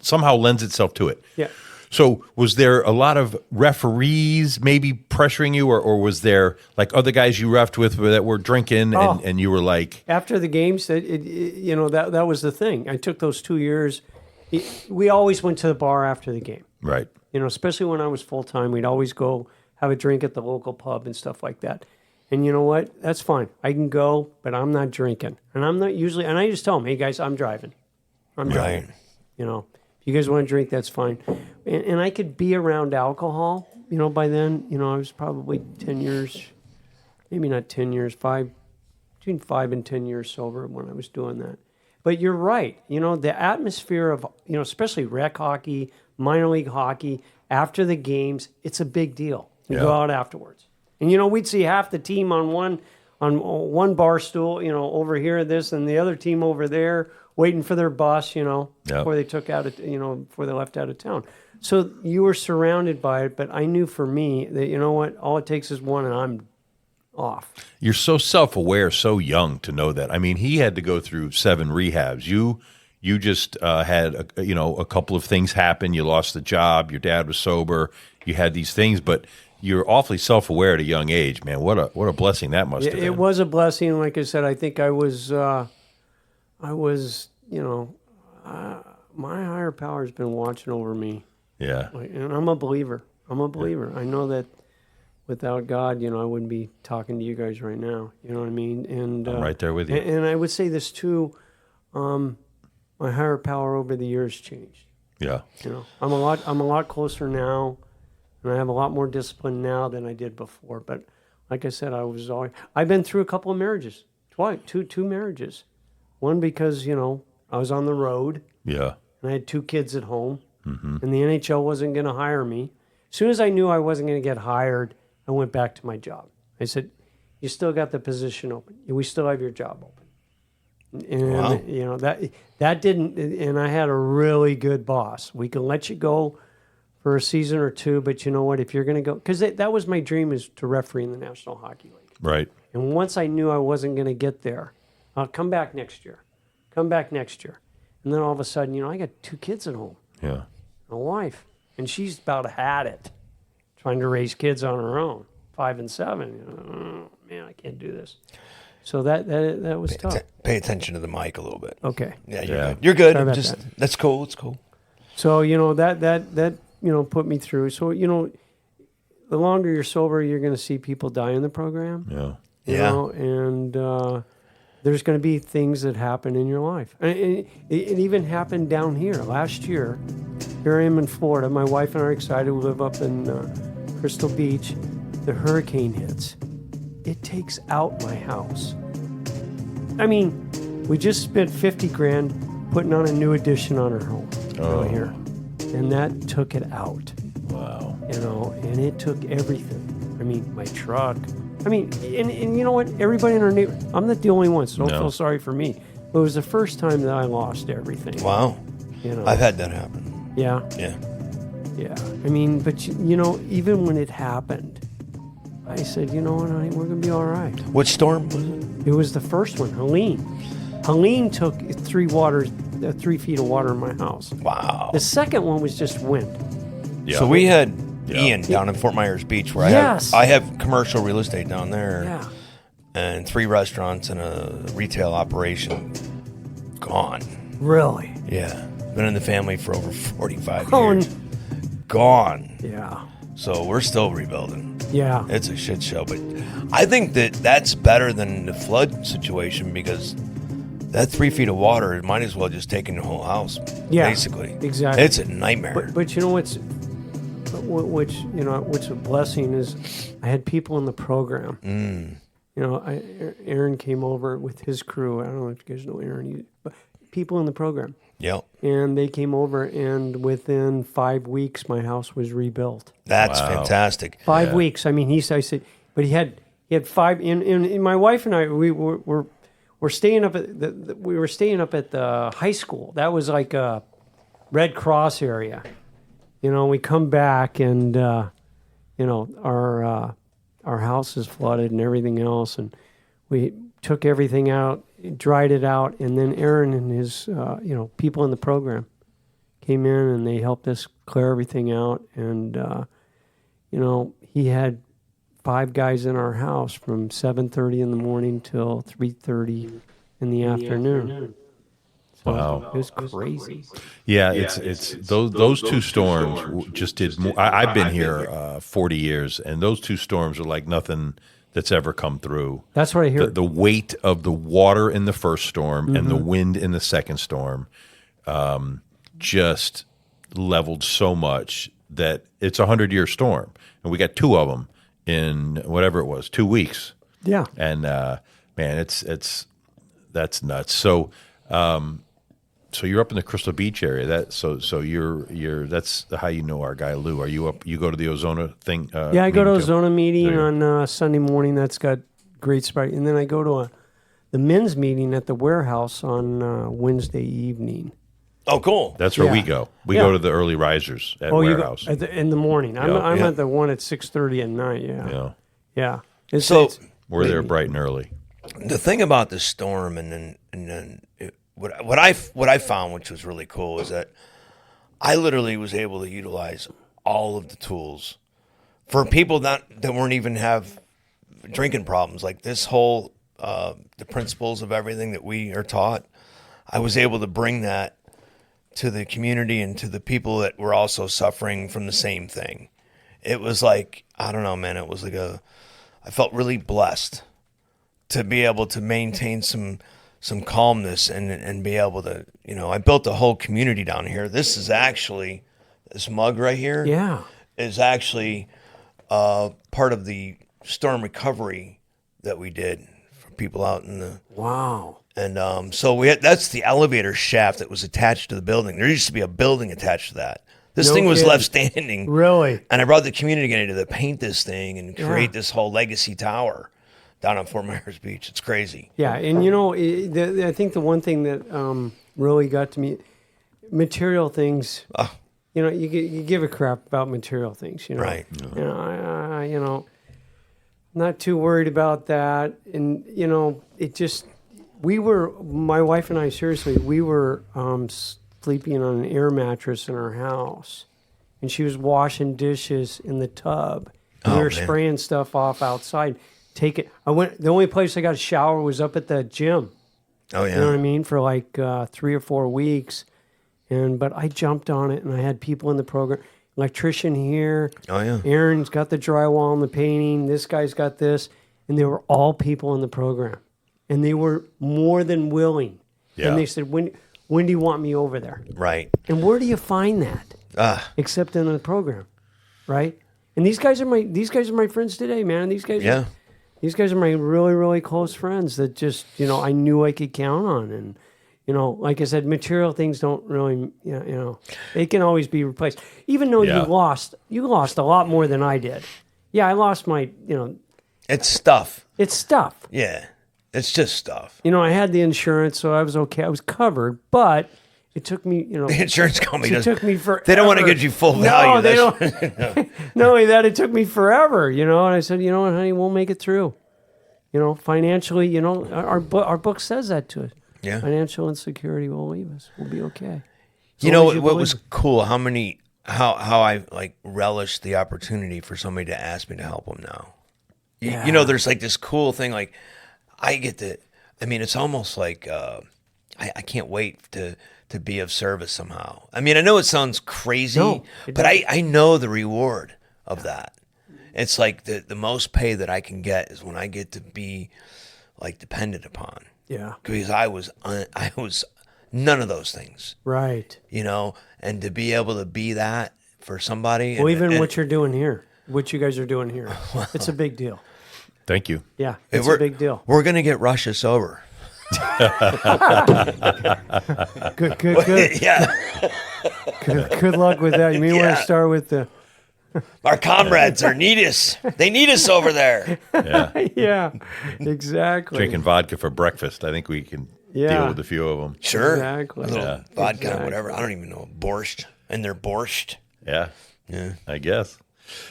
[SPEAKER 1] somehow lends itself to it.
[SPEAKER 5] Yeah.
[SPEAKER 1] So was there a lot of referees maybe pressuring you, or was there like other guys you reffed with that were drinking and you were like...
[SPEAKER 5] After the games, that was the thing. I took those 2 years. We always went to the bar after the game.
[SPEAKER 1] Right.
[SPEAKER 5] Especially when I was full-time, we'd always go have a drink at the local pub and stuff like that. And you know what? That's fine. I can go, but I'm not drinking. And I'm not usually, and I just tell them, hey guys, I'm driving. I'm driving. If you guys want to drink, that's fine. And I could be around alcohol, by then, I was probably 10 years, maybe not 10 years, between 5 and 10 years sober when I was doing that. But you're right. The atmosphere of, especially rec hockey, minor league hockey, after the games, it's a big deal. You go out afterwards. And, we'd see half the team on one bar stool, over here, this, and the other team over there, waiting for their bus, before they took out, before they left out of town. So you were surrounded by it, but I knew for me that, you know what, all it takes is one and I'm off.
[SPEAKER 1] You're so self-aware, so young to know that. I mean, he had to go through 7 rehabs. You just had a couple of things happen. You lost the job. Your dad was sober. You had these things, but you're awfully self-aware at a young age, man. What a blessing that must have been.
[SPEAKER 5] It was a blessing. Like I said, I think I was, my higher power has been watching over me.
[SPEAKER 1] Yeah.
[SPEAKER 5] And I'm a believer. I know that without God, I wouldn't be talking to you guys right now. You know what I mean? And
[SPEAKER 1] I'm right there with you.
[SPEAKER 5] And I would say this too. My higher power over the years changed.
[SPEAKER 1] Yeah.
[SPEAKER 5] I'm a lot closer now, and I have a lot more discipline now than I did before. But like I said, I've been through a couple of marriages, two marriages. One because I was on the road.
[SPEAKER 1] Yeah.
[SPEAKER 5] And I had 2 kids at home, and the NHL wasn't going to hire me. As soon as I knew I wasn't going to get hired, I went back to my job. I said, "You still got the position open. We still have your job open." And
[SPEAKER 4] Wow.
[SPEAKER 5] that didn't. And I had a really good boss. We can let you go for a season or 2, but you know what? If you're going to go, because that was my dream, is to referee in the National Hockey League.
[SPEAKER 1] Right.
[SPEAKER 5] And once I knew I wasn't going to get there, I'll come back next year. And then all of a sudden, I got 2 kids at home.
[SPEAKER 1] Yeah.
[SPEAKER 5] And a wife. And she's about had it, trying to raise kids on her own, 5 and 7. Oh, man, I can't do this. So that was tough.
[SPEAKER 4] Pay attention to the mic a little bit.
[SPEAKER 5] Okay.
[SPEAKER 4] Yeah,
[SPEAKER 1] Yeah.
[SPEAKER 4] you're good.
[SPEAKER 5] Sorry about
[SPEAKER 4] Just
[SPEAKER 5] that.
[SPEAKER 4] that's cool. It's cool.
[SPEAKER 5] So, that put me through. So, the longer you're sober, you're going to see people die in the program.
[SPEAKER 1] Yeah.
[SPEAKER 5] And there's going to be things that happen in your life. And it even happened down here last year. Here I am in Florida. My wife and I are excited. We live up in Crystal Beach. The hurricane hits. It takes out my house. I mean, we just spent $50,000 putting on a new addition on our home down here. And that took it out.
[SPEAKER 1] Wow.
[SPEAKER 5] And it took everything. I mean, my truck. I mean, and you know what? Everybody in our neighborhood, I'm not the only one, so don't feel sorry for me. But it was the first time that I lost everything.
[SPEAKER 4] Wow. I've had that happen.
[SPEAKER 5] Yeah.
[SPEAKER 4] Yeah.
[SPEAKER 5] Yeah. I mean, but even when it happened, I said, you know what, honey, we're going to be all right.
[SPEAKER 4] What storm was it?
[SPEAKER 5] It was the first one, Helene. Helene took 3 feet of water in my house.
[SPEAKER 4] Wow.
[SPEAKER 5] The second one was just wind.
[SPEAKER 1] Yeah.
[SPEAKER 4] So we had Ian down in Fort Myers Beach, where I have commercial real estate down there.
[SPEAKER 5] Yeah.
[SPEAKER 4] And 3 restaurants and a retail operation gone.
[SPEAKER 5] Really?
[SPEAKER 4] Yeah. Been in the family for over 45
[SPEAKER 5] Oh,
[SPEAKER 4] years. Gone.
[SPEAKER 5] Yeah.
[SPEAKER 4] So we're still rebuilding.
[SPEAKER 5] Yeah.
[SPEAKER 4] It's a shit show. But I think that's better than the flood situation, because that 3 feet of water, it might as well just take in the whole house.
[SPEAKER 5] Yeah,
[SPEAKER 4] Basically.
[SPEAKER 5] exactly.
[SPEAKER 4] It's a nightmare.
[SPEAKER 5] But you know what's a blessing is I had people in the program. Aaron came over with his crew. I don't know if you guys know Aaron, but people in the program.
[SPEAKER 4] Yep.
[SPEAKER 5] And they came over, and within 5 weeks, my house was rebuilt.
[SPEAKER 4] That's fantastic.
[SPEAKER 5] 5 weeks. I mean, I said, but he had 5. And my wife and I, we're staying up at the high school. That was like a Red Cross area. We come back and our house is flooded and everything else, and we took everything out, dried it out, and then Aaron and his people in the program came in and they helped us clear everything out, and he had 5 guys in our house from 7:30 in the morning till 3:30 in the afternoon. So
[SPEAKER 1] Wow.
[SPEAKER 5] it was crazy.
[SPEAKER 1] Yeah, it's those 2 storms just did more. I've been here 40 years, and those 2 storms are like nothing that's ever come through.
[SPEAKER 5] That's what I hear.
[SPEAKER 1] The weight of the water in the first storm and the wind in the second storm just leveled so much that it's a 100-year storm, and we got 2 of them in whatever it was, 2 weeks.
[SPEAKER 5] Yeah.
[SPEAKER 1] And man, that's nuts. So. So you're up in the Crystal Beach area. So you're that's how you know our guy Lou. Are you up? You go to the Ozona thing?
[SPEAKER 5] Yeah, I go to
[SPEAKER 1] meeting too?
[SPEAKER 5] Ozona meeting on Sunday morning. That's got great spot. And then I go to the men's meeting at the warehouse on Wednesday evening.
[SPEAKER 4] Oh, cool.
[SPEAKER 1] That's where we
[SPEAKER 5] Yeah.
[SPEAKER 1] go. We
[SPEAKER 5] Yeah.
[SPEAKER 1] go to the early risers at
[SPEAKER 5] Oh, you go
[SPEAKER 1] Warehouse.
[SPEAKER 5] in the morning. I'm
[SPEAKER 1] Yeah.
[SPEAKER 5] at the one at 6:30 at night. Yeah.
[SPEAKER 1] Yeah.
[SPEAKER 5] Yeah. It's,
[SPEAKER 4] So-
[SPEAKER 5] it's-
[SPEAKER 1] We're there bright and early.
[SPEAKER 4] The thing about the storm, and then what I found, which was really cool, is that I literally was able to utilize all of the tools for people that weren't even have drinking problems. Like this whole the principles of everything that we are taught, I was able to bring that to the community and to the people that were also suffering from the same thing. It was like, I don't know, man. It was like I felt really blessed to be able to maintain some calmness and be able to, I built a whole community down here. This is actually, this mug right here
[SPEAKER 5] yeah.
[SPEAKER 4] is actually part of the storm recovery that we did for people out in the,
[SPEAKER 5] Wow.
[SPEAKER 4] and so that's the elevator shaft that was attached to the building. There used to be a building attached to that. This
[SPEAKER 5] No
[SPEAKER 4] thing was
[SPEAKER 5] kidding.
[SPEAKER 4] left standing.
[SPEAKER 5] Really?
[SPEAKER 4] And I brought the community together to paint this thing and create
[SPEAKER 5] Yeah.
[SPEAKER 4] this whole legacy tower down on Fort Myers Beach. It's crazy.
[SPEAKER 5] Yeah, and I think the one thing that really got to me, material things. You give a crap about material things.
[SPEAKER 4] Right.
[SPEAKER 5] Not too worried about that, and it just my wife and I seriously we were sleeping on an air mattress in our house, and she was washing dishes in the tub. And we were
[SPEAKER 4] man.
[SPEAKER 5] spraying stuff off outside. The only place I got a shower was up at the gym.
[SPEAKER 4] Oh, yeah.
[SPEAKER 5] You know what I mean? For like 3 or 4 weeks. But I jumped on it and I had people in the program. Electrician here.
[SPEAKER 4] Oh, yeah.
[SPEAKER 5] Aaron's got the drywall and the painting. This guy's got this. And they were all people in the program. And they were more than willing.
[SPEAKER 1] Yeah.
[SPEAKER 5] And they said, when do you want me over there?
[SPEAKER 4] Right.
[SPEAKER 5] And where do you find that? Except in the program, right? And these guys are my friends today, man. These guys are my really, really close friends that just, I knew I could count on. And, like I said, material things don't really, they can always be replaced. Even though
[SPEAKER 1] Yeah.
[SPEAKER 5] you lost a lot more than I did. Yeah, I lost my,
[SPEAKER 4] It's stuff.
[SPEAKER 5] it's stuff.
[SPEAKER 4] Yeah. It's just stuff.
[SPEAKER 5] I had the insurance, so I was okay. I was covered, but it took me,
[SPEAKER 4] The insurance company
[SPEAKER 5] it took me forever.
[SPEAKER 4] They don't want to give you full value.
[SPEAKER 5] No, they don't. Not only that, it took me forever, and I said, you know what, honey, we'll make it through. Financially, our book says that to us.
[SPEAKER 4] Yeah.
[SPEAKER 5] Financial insecurity will leave us. We'll be okay.
[SPEAKER 4] You know
[SPEAKER 5] long as
[SPEAKER 4] what
[SPEAKER 5] you
[SPEAKER 4] was
[SPEAKER 5] believe
[SPEAKER 4] cool? How I like relished the opportunity for somebody to ask me to help them now. There's like this cool thing. Like I get to. I mean, it's almost like I can't wait to be of service somehow. I mean, I know it sounds crazy,
[SPEAKER 5] No, it
[SPEAKER 4] but I know the reward of that. It's like the most pay that I can get is when I get to be like dependent upon.
[SPEAKER 5] Yeah.
[SPEAKER 4] Because I was none of those things.
[SPEAKER 5] Right.
[SPEAKER 4] And to be able to be that for somebody.
[SPEAKER 5] Well,
[SPEAKER 4] and
[SPEAKER 5] even what you're doing here, what you guys are doing here, it's a big deal.
[SPEAKER 1] Thank you.
[SPEAKER 5] Yeah, it's a big deal.
[SPEAKER 4] We're gonna get Russia sober.
[SPEAKER 5] Good.
[SPEAKER 4] Yeah,
[SPEAKER 5] Good luck with that. You may want to start with the.
[SPEAKER 4] our comrades need us. They need us over there.
[SPEAKER 5] Yeah, exactly.
[SPEAKER 1] Drinking vodka for breakfast. I think we can deal with a few of them.
[SPEAKER 4] Sure,
[SPEAKER 5] Exactly.
[SPEAKER 4] a little
[SPEAKER 5] Yeah.
[SPEAKER 4] vodka,
[SPEAKER 5] Exactly.
[SPEAKER 4] whatever. I don't even know borscht, and they're borscht.
[SPEAKER 1] Yeah.
[SPEAKER 4] Yeah.
[SPEAKER 1] I guess.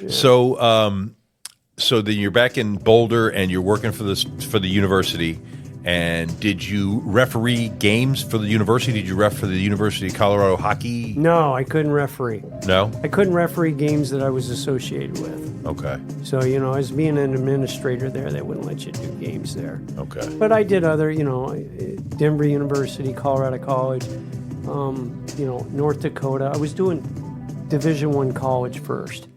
[SPEAKER 1] So, so then you're back in Boulder and you're working for the university. And did you referee games for the university? Did you ref for the University of Colorado hockey?
[SPEAKER 5] No, I couldn't referee.
[SPEAKER 1] No?
[SPEAKER 5] I couldn't referee games that I was associated with.
[SPEAKER 1] Okay.
[SPEAKER 5] So, as being an administrator there, they wouldn't let you do games there.
[SPEAKER 1] Okay.
[SPEAKER 5] But I did other, Denver University, Colorado College, North Dakota. I was doing Division I college first.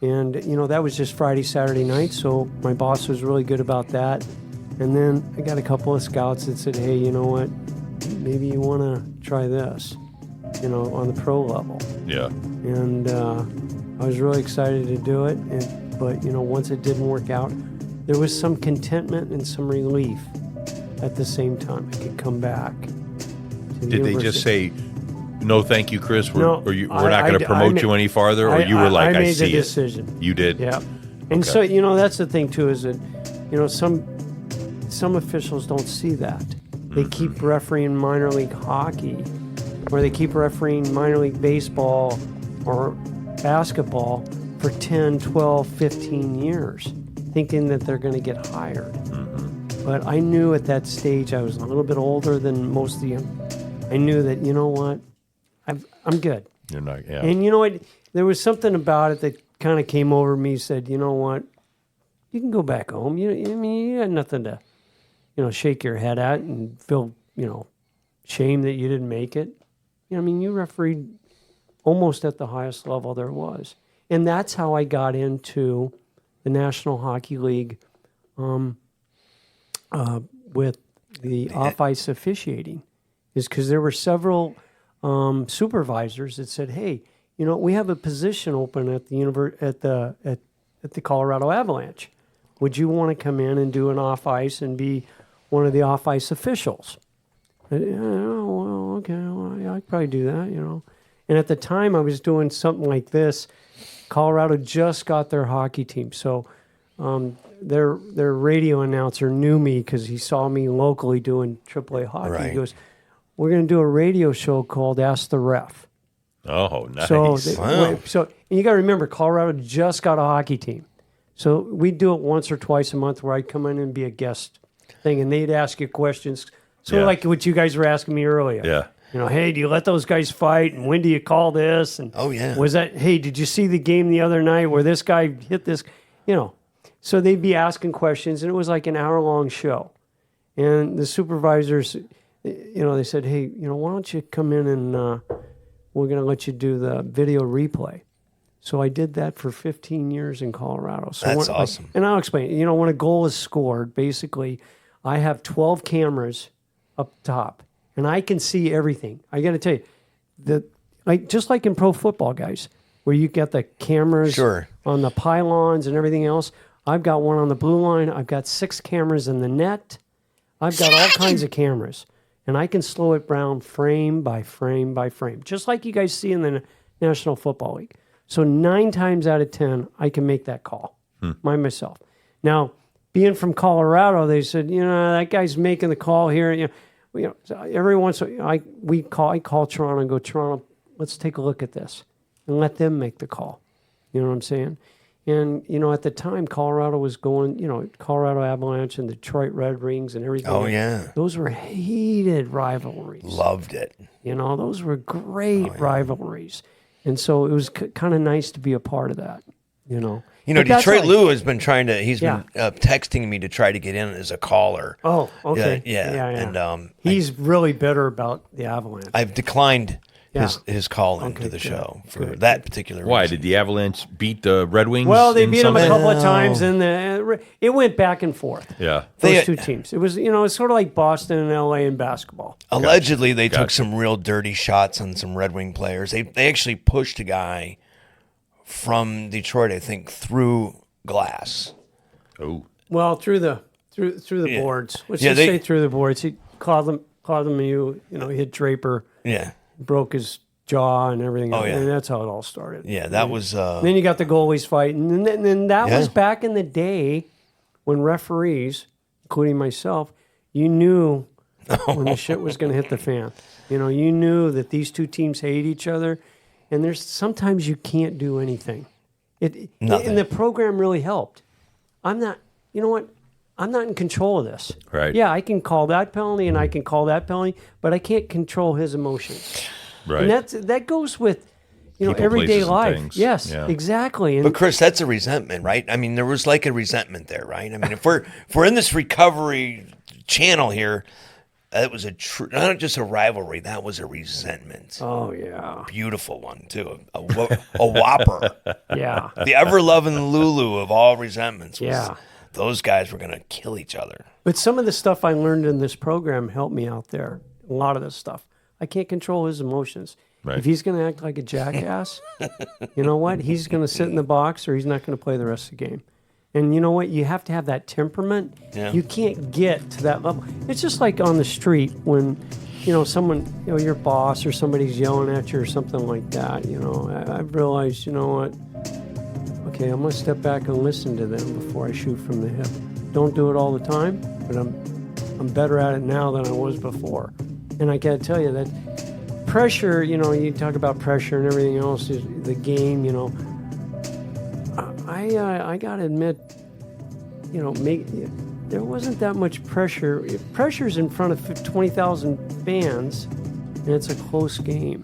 [SPEAKER 5] And, that was just Friday, Saturday night. So my boss was really good about that. And then I got a couple of scouts that said, hey, you know what? Maybe you want to try this, on the pro level.
[SPEAKER 1] Yeah.
[SPEAKER 5] And I was really excited to do it. But, once it didn't work out, there was some contentment and some relief at the same time. I could come back.
[SPEAKER 1] Did they just say, no, thank you, Chris? We're not going
[SPEAKER 5] I
[SPEAKER 1] to promote you any farther? Or you were like, I
[SPEAKER 5] made
[SPEAKER 1] see
[SPEAKER 5] the
[SPEAKER 1] it?
[SPEAKER 5] decision.
[SPEAKER 1] You did?
[SPEAKER 5] Yeah. And so, that's the thing, too, is that, some officials don't see that. They keep refereeing minor league hockey, where they keep refereeing minor league baseball or basketball for 10, 12, 15 years, thinking that they're going to get hired. But I knew at that stage, I was a little bit older than most of them. I knew that, you know what, I'm good.
[SPEAKER 1] You're not, yeah.
[SPEAKER 5] And you know what, there was something about it that kind of came over me, said, you know what, you can go back home. I mean, you had nothing to, shake your head at and feel, shame that you didn't make it. I mean, you refereed almost at the highest level there was. And that's how I got into the National Hockey League with the off-ice officiating, is because there were several supervisors that said, hey, we have a position open at the at the Colorado Avalanche. Would you want to come in and do an off-ice and be one of the off-ice officials? Well, okay, I could probably do that, And at the time, I was doing something like this. Colorado just got their hockey team, so their radio announcer knew me because he saw me locally doing AAA hockey.
[SPEAKER 4] Right.
[SPEAKER 5] He goes, "We're going to do a radio show called Ask the Ref."
[SPEAKER 1] Oh, nice.
[SPEAKER 5] So and you got to remember, Colorado just got a hockey team, so we'd do it once or twice a month where I'd come in and be a guest thing, and they'd ask you questions, sort of like what you guys were asking me earlier.
[SPEAKER 1] Yeah.
[SPEAKER 5] Hey, do you let those guys fight? And when do you call this? And
[SPEAKER 4] oh, yeah.
[SPEAKER 5] Was that, hey, did you see the game the other night where this guy hit this? So they'd be asking questions, and it was like an hour-long show. And the supervisors, they said, hey, why don't you come in and we're going to let you do the video replay. So I did that for 15 years in Colorado. So
[SPEAKER 4] that's awesome.
[SPEAKER 5] And I'll explain. When a goal is scored, basically, I have 12 cameras up top. And I can see everything. I got to tell you, just like in pro football, guys, where you get the cameras on the pylons and everything else, I've got one on the blue line. I've got 6 cameras in the net. I've got all kinds of cameras. And I can slow it down frame by frame by frame, just like you guys see in the National Football League. So 9 times out of 10, I can make that call myself. Now, being from Colorado, they said, that guy's making the call here. So every once in a while, I call Toronto and go, Toronto, let's take a look at this and let them make the call. You know what I'm saying? And, at the time, Colorado was going, Colorado Avalanche and Detroit Red Wings and everything.
[SPEAKER 4] Oh, yeah.
[SPEAKER 5] Those were heated rivalries.
[SPEAKER 4] Loved it.
[SPEAKER 5] Those were great rivalries. And so it was kind of nice to be a part of that,
[SPEAKER 4] Detroit Lou has been he's been texting me to try to get in as a caller.
[SPEAKER 5] Oh, okay.
[SPEAKER 4] Yeah. And
[SPEAKER 5] he's really bitter about the Avalanche.
[SPEAKER 4] I've declined his call into the show for that particular reason.
[SPEAKER 1] Why? Did the Avalanche beat the Red Wings?
[SPEAKER 5] Well, they beat them a
[SPEAKER 1] something?
[SPEAKER 5] couple of times, and it went back and forth.
[SPEAKER 1] Yeah.
[SPEAKER 5] Those two teams. It was, it's sort of like Boston and L.A. in basketball.
[SPEAKER 4] Allegedly, they took some real dirty shots on some Red Wing players. They actually pushed a guy from Detroit, I think, through glass.
[SPEAKER 1] Oh.
[SPEAKER 5] Well, through the boards. Let's just say through the boards. He called them he hit Draper.
[SPEAKER 4] Yeah.
[SPEAKER 5] Broke his jaw and everything.
[SPEAKER 4] Oh, yeah.
[SPEAKER 5] And that's how it all started.
[SPEAKER 4] Yeah, that was...
[SPEAKER 5] then you got the goalies fighting. And then that was back in the day when referees, including myself, you knew when the shit was going to hit the fan. You knew that these two teams hate each other. And there's sometimes you can't do anything.
[SPEAKER 4] Nothing.
[SPEAKER 5] And the program really helped. I'm not in control of this.
[SPEAKER 1] Right.
[SPEAKER 5] Yeah, I can call that penalty and I can call that penalty, but I can't control his emotions.
[SPEAKER 1] Right.
[SPEAKER 5] And that goes with,
[SPEAKER 1] People,
[SPEAKER 5] everyday
[SPEAKER 1] places, and
[SPEAKER 5] life.
[SPEAKER 1] things.
[SPEAKER 5] Yes,
[SPEAKER 1] Yeah.
[SPEAKER 5] exactly. And
[SPEAKER 4] But Chris, that's a resentment, right? I mean, there was like a resentment there, right? I mean, if we're in this recovery channel here, that was not just a rivalry, that was a resentment.
[SPEAKER 5] oh yeah,
[SPEAKER 4] Beautiful one too, a whopper.
[SPEAKER 5] yeah,
[SPEAKER 4] The ever-loving Lulu of all resentments was
[SPEAKER 5] Yeah.
[SPEAKER 4] those guys were going to kill each other.
[SPEAKER 5] But some of the stuff I learned in this program helped me out there. A lot of this stuff, I can't control his emotions.
[SPEAKER 1] Right.
[SPEAKER 5] If he's going to act like a jackass, you know what? He's going to sit in the box, or he's not going to play the rest of the game. And you know what? You have to have that temperament. Yeah. You can't get to that level. It's just like on the street when, someone, your boss or somebody's yelling at you or something like that. I've realized, what? Okay, I'm going to step back and listen to them before I shoot from the hip. Don't do it all the time, but I'm better at it now than I was before. And I got to tell you that pressure, you talk about pressure and everything else, is the game, I gotta admit, there wasn't that much pressure. Pressure's in front of 20,000 fans, and it's a close game.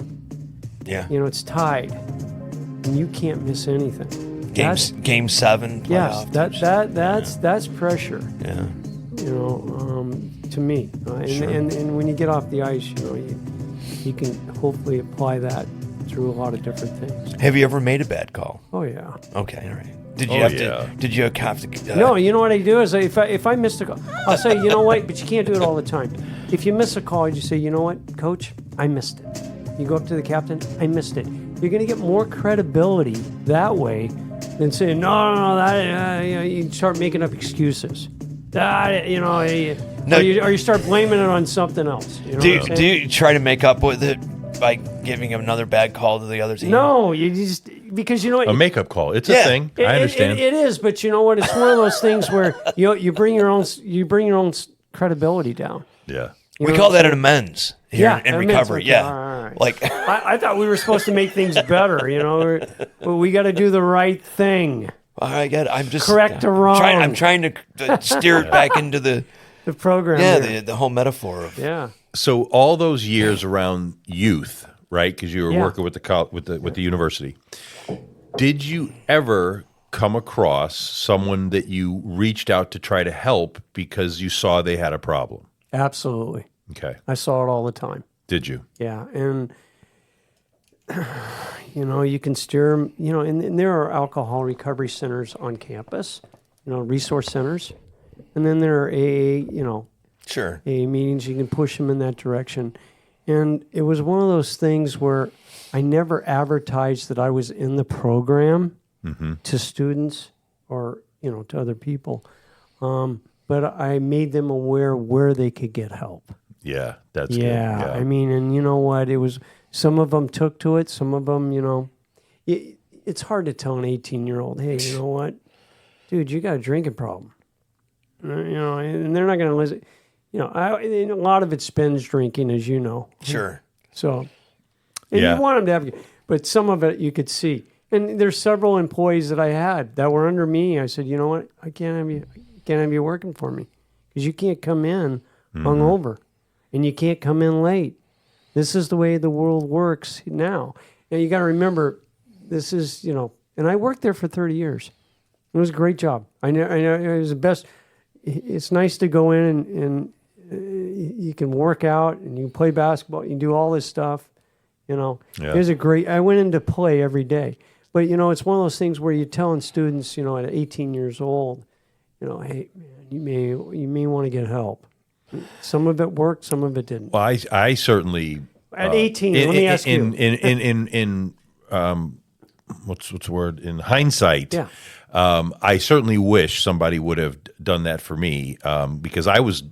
[SPEAKER 4] Yeah.
[SPEAKER 5] It's tied, and you can't miss anything.
[SPEAKER 4] Game 7.
[SPEAKER 5] Yes,
[SPEAKER 4] playoff.
[SPEAKER 5] that's pressure.
[SPEAKER 4] Yeah.
[SPEAKER 5] To me,
[SPEAKER 4] Sure.
[SPEAKER 5] and when you get off the ice, you can hopefully apply that through a lot of different things.
[SPEAKER 4] Have you ever made a bad call?
[SPEAKER 5] Oh yeah.
[SPEAKER 4] Okay, all right. Did you have to?
[SPEAKER 5] No, you know what I do is if I missed a call, I'll say, you know what, but you can't do it all the time. If you miss a call, you say, you know what, coach, I missed it. You go up to the captain, I missed it. You're going to get more credibility that way than saying, no, you start making up excuses. Or you start blaming it on something else.
[SPEAKER 4] Do you try to make up with it by giving him another bad call to the other team?
[SPEAKER 5] No, you just, because you know what?
[SPEAKER 1] A makeup call. It's a thing. I understand.
[SPEAKER 5] It is, but you know what? It's one of those things where you bring your own credibility down.
[SPEAKER 1] Yeah.
[SPEAKER 4] We call that an amends here in
[SPEAKER 5] amends,
[SPEAKER 4] recovery.
[SPEAKER 5] okay,
[SPEAKER 4] Yeah.
[SPEAKER 5] all right.
[SPEAKER 4] Like
[SPEAKER 5] I thought we were supposed to make things better. We got to do the right thing.
[SPEAKER 4] I get it. I'm just
[SPEAKER 5] Correct or wrong.
[SPEAKER 4] I'm trying to steer it back into the
[SPEAKER 5] program.
[SPEAKER 4] Yeah, the whole metaphor of
[SPEAKER 1] So all those years around youth, right? Because you were working with the university. Did you ever come across someone that you reached out to try to help because you saw they had a problem?
[SPEAKER 5] Absolutely.
[SPEAKER 1] Okay.
[SPEAKER 5] I saw it all the time.
[SPEAKER 1] Did you?
[SPEAKER 5] Yeah, and you can steer them. And there are alcohol recovery centers on campus. Resource centers, and then there are
[SPEAKER 4] Sure.
[SPEAKER 5] AA meetings. You can push them in that direction. And it was one of those things where I never advertised that I was in the program to students or to other people, but I made them aware where they could get help.
[SPEAKER 1] Yeah, that's good.
[SPEAKER 5] Yeah, I mean, and you know what? It was some of them took to it. Some of them, it's hard to tell an 18-year-old, hey, you know what, dude, you got a drinking problem. And they're not going to listen. A lot of it's binge drinking, as you know.
[SPEAKER 4] Sure.
[SPEAKER 5] So, and you want them to have, but some of it you could see. And there's several employees that I had that were under me. I said, you know what, I can't have you working for me because you can't come in hungover, and you can't come in late. This is the way the world works now. And you got to remember, this is and I worked there for 30 years. It was a great job. I know it was the best. It's nice to go in and you can work out and you can play basketball. You can do all this stuff. It was a great. I went in to play every day, but it's one of those things where you're telling students, at 18 years old, hey man, you may want to get help. Some of it worked, some of it didn't.
[SPEAKER 1] Well, I certainly
[SPEAKER 5] at 18. Let me ask you.
[SPEAKER 1] In what's the word? In hindsight,
[SPEAKER 5] yeah.
[SPEAKER 1] I certainly wish somebody would have done that for me because I was,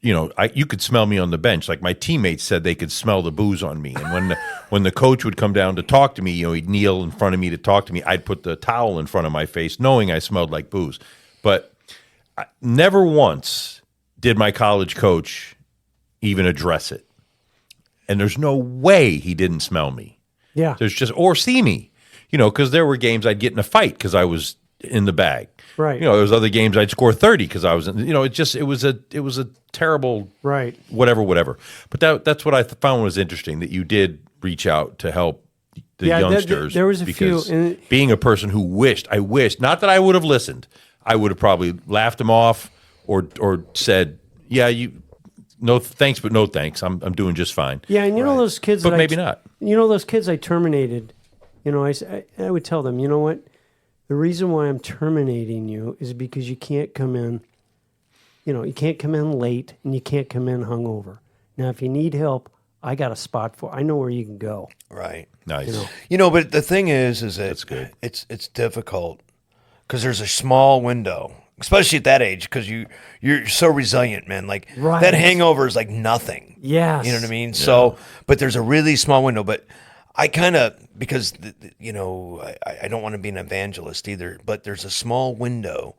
[SPEAKER 1] you could smell me on the bench. Like my teammates said they could smell the booze on me. And when the coach would come down to talk to me, he'd kneel in front of me to talk to me. I'd put the towel in front of my face knowing I smelled like booze. But never once did my college coach even address it. And there's no way he didn't smell me.
[SPEAKER 5] Yeah.
[SPEAKER 1] Or see me, because there were games I'd get in a fight because I was in the bag.
[SPEAKER 5] Right.
[SPEAKER 1] There was other games I'd score 30 because I was in, it was a terrible,
[SPEAKER 5] right.
[SPEAKER 1] Whatever. But that's what I found was interesting, that you did reach out to help the youngsters.
[SPEAKER 5] There was a few. And
[SPEAKER 1] being a person who I wished, not that I would have listened, I would have probably laughed him off or said, yeah, no thanks, but no thanks. I'm doing just fine.
[SPEAKER 5] Yeah, and those kids,
[SPEAKER 1] but maybe not.
[SPEAKER 5] Those kids I terminated. I would tell them, you know what, the reason why I'm terminating you is because you can't come in. You can't come in late and you can't come in hungover. Now, if you need help, I got a spot for. I know where you can go.
[SPEAKER 4] Right.
[SPEAKER 1] Nice.
[SPEAKER 4] But the thing is that
[SPEAKER 1] that's good.
[SPEAKER 4] It's difficult because there's a small window. Especially at that age, because you're so resilient, man. Like that hangover is like nothing.
[SPEAKER 5] Yes.
[SPEAKER 4] You know what I mean? Yeah. So, but there's a really small window. But I kind of, because, I don't want to be an evangelist either, but there's a small window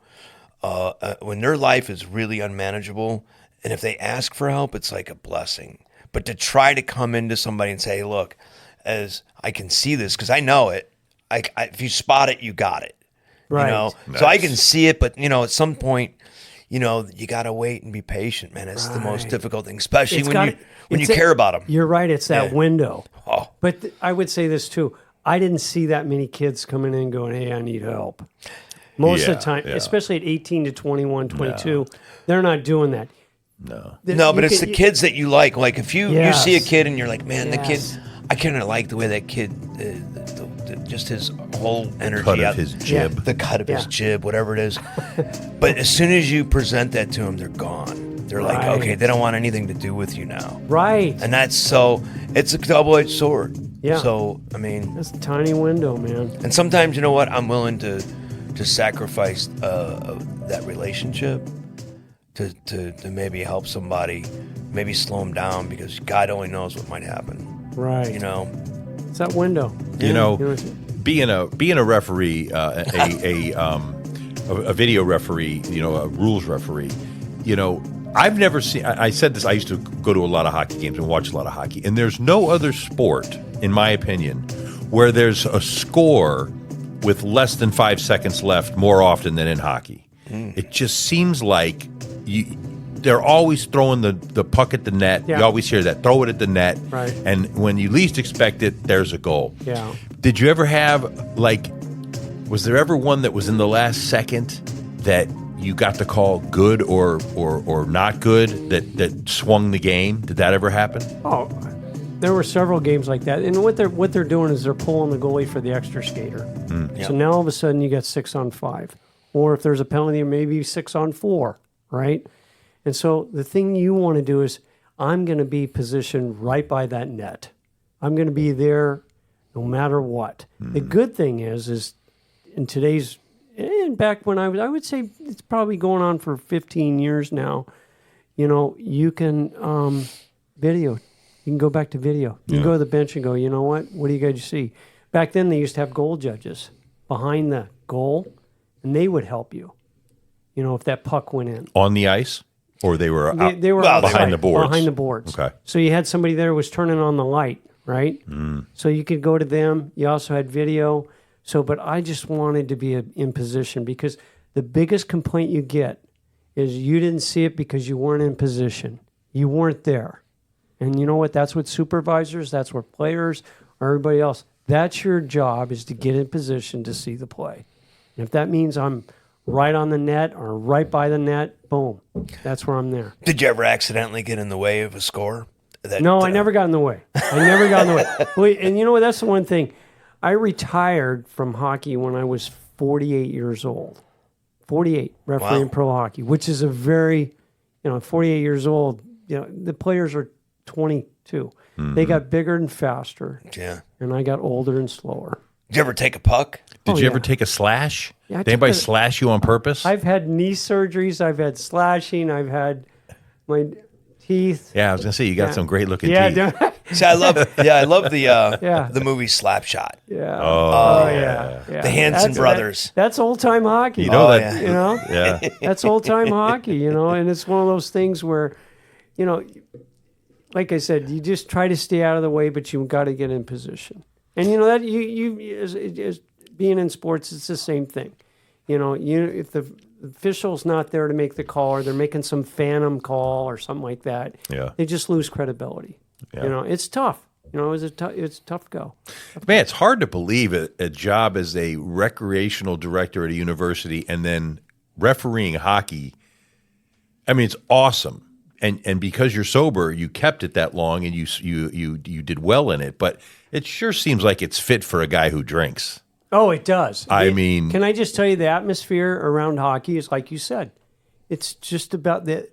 [SPEAKER 4] when their life is really unmanageable. And if they ask for help, it's like a blessing. But to try to come into somebody and say, hey, look, as I can see this, because I know it. If you spot it, you got it.
[SPEAKER 5] Right.
[SPEAKER 4] You know?
[SPEAKER 1] Nice.
[SPEAKER 4] So I can see it, but, at some point, you got to wait and be patient, man. It's the most difficult thing, especially when you care about them.
[SPEAKER 5] You're right. It's that window.
[SPEAKER 4] Oh.
[SPEAKER 5] But I would say this too. I didn't see that many kids coming in going, hey, I need help. Most of the time, especially at 18 to 21, 22, they're not doing that.
[SPEAKER 1] No.
[SPEAKER 4] But it's the kids that you like. Like if you see a kid and you're like, man, the kid,
[SPEAKER 5] Yes.
[SPEAKER 4] I kind of like the way that kid, just his whole energy.
[SPEAKER 1] Cut of his jib.
[SPEAKER 4] The cut of his jib, whatever it is. But as soon as you present that to them, they're gone. They're like, okay, they don't want anything to do with you now.
[SPEAKER 5] Right.
[SPEAKER 4] And it's a double-edged sword.
[SPEAKER 5] Yeah.
[SPEAKER 4] So, I mean.
[SPEAKER 5] That's a tiny window, man.
[SPEAKER 4] And sometimes, you know what? I'm willing to sacrifice that relationship to maybe help somebody, maybe slow them down because God only knows what might happen.
[SPEAKER 5] Right. It's that window.
[SPEAKER 1] Being a referee, a video referee, a rules referee, I've never seen. I said this. I used to go to a lot of hockey games and watch a lot of hockey, and there's no other sport, in my opinion, where there's a score with less than 5 seconds left more often than in hockey. It just seems like they're always throwing the puck at the net.
[SPEAKER 5] Yeah.
[SPEAKER 1] You always hear that. Throw it at the net.
[SPEAKER 5] Right.
[SPEAKER 1] And when you least expect it, there's a goal.
[SPEAKER 5] Yeah.
[SPEAKER 1] Did you ever have, was there ever one that was in the last second that you got to call good or not good that swung the game? Did that ever happen?
[SPEAKER 5] Oh, there were several games like that. And what they're doing is they're pulling the goalie for the extra skater. So now all of a sudden you got 6-on-5. Or if there's a penalty, maybe 6-on-4, right? And so the thing you want to do is I'm going to be positioned right by that net. I'm going to be there no matter what. The good thing is in today's, and back when I would say it's probably going on for 15 years now, you can video. You can go back to video. You can go to the bench and go, you know what? What do you guys see? Back then they used to have goal judges behind the goal, and they would help you, if that puck went in.
[SPEAKER 1] On the ice? Or they were
[SPEAKER 5] They were
[SPEAKER 1] behind
[SPEAKER 5] outside,
[SPEAKER 1] the boards?
[SPEAKER 5] Behind the boards.
[SPEAKER 1] Okay.
[SPEAKER 5] So you had somebody there who was turning on the light, right? So you could go to them. You also had video. But I just wanted to be in position because the biggest complaint you get is you didn't see it because you weren't in position. You weren't there. And you know what? That's what supervisors, that's what players, or everybody else, that's your job is to get in position to see the play. And if that means I'm right on the net or right by the net, boom, that's where I'm there.
[SPEAKER 4] Did you ever accidentally get in the way of a score?
[SPEAKER 5] No, I never got in the way. Wait, and you know what? That's the one thing. I retired from hockey when I was 48 years old. 48, refereeing pro hockey, which is a very, 48 years old, the players are 22. They got bigger and faster.
[SPEAKER 4] Yeah.
[SPEAKER 5] And I got older and slower.
[SPEAKER 4] Did you ever take a puck?
[SPEAKER 1] Did you ever take a slash?
[SPEAKER 5] Yeah,
[SPEAKER 1] Did anybody slash you on purpose?
[SPEAKER 5] I've had knee surgeries. I've had slashing. I've had my teeth.
[SPEAKER 1] Yeah, I was gonna say you got some great looking teeth.
[SPEAKER 5] Yeah.
[SPEAKER 4] See, I love the movie Slapshot.
[SPEAKER 5] Yeah.
[SPEAKER 1] Oh,
[SPEAKER 5] yeah.
[SPEAKER 4] The Hanson brothers.
[SPEAKER 5] That's old time hockey.
[SPEAKER 1] You know
[SPEAKER 4] that.
[SPEAKER 1] Yeah.
[SPEAKER 5] That's old time hockey. And it's one of those things where, like I said, you just try to stay out of the way, but you got to get in position. And that you as being in sports, it's the same thing. If the official's not there to make the call, or they're making some phantom call or something like that, they just lose credibility.
[SPEAKER 1] Yeah.
[SPEAKER 5] It's tough. It's a tough go.
[SPEAKER 1] Man, it's hard to believe a job as a recreational director at a university and then refereeing hockey. I mean, it's awesome. And because you're sober, you kept it that long and you did well in it. But it sure seems like it's fit for a guy who drinks.
[SPEAKER 5] Oh, it does.
[SPEAKER 1] Can
[SPEAKER 5] I just tell you the atmosphere around hockey is like you said. It's just about after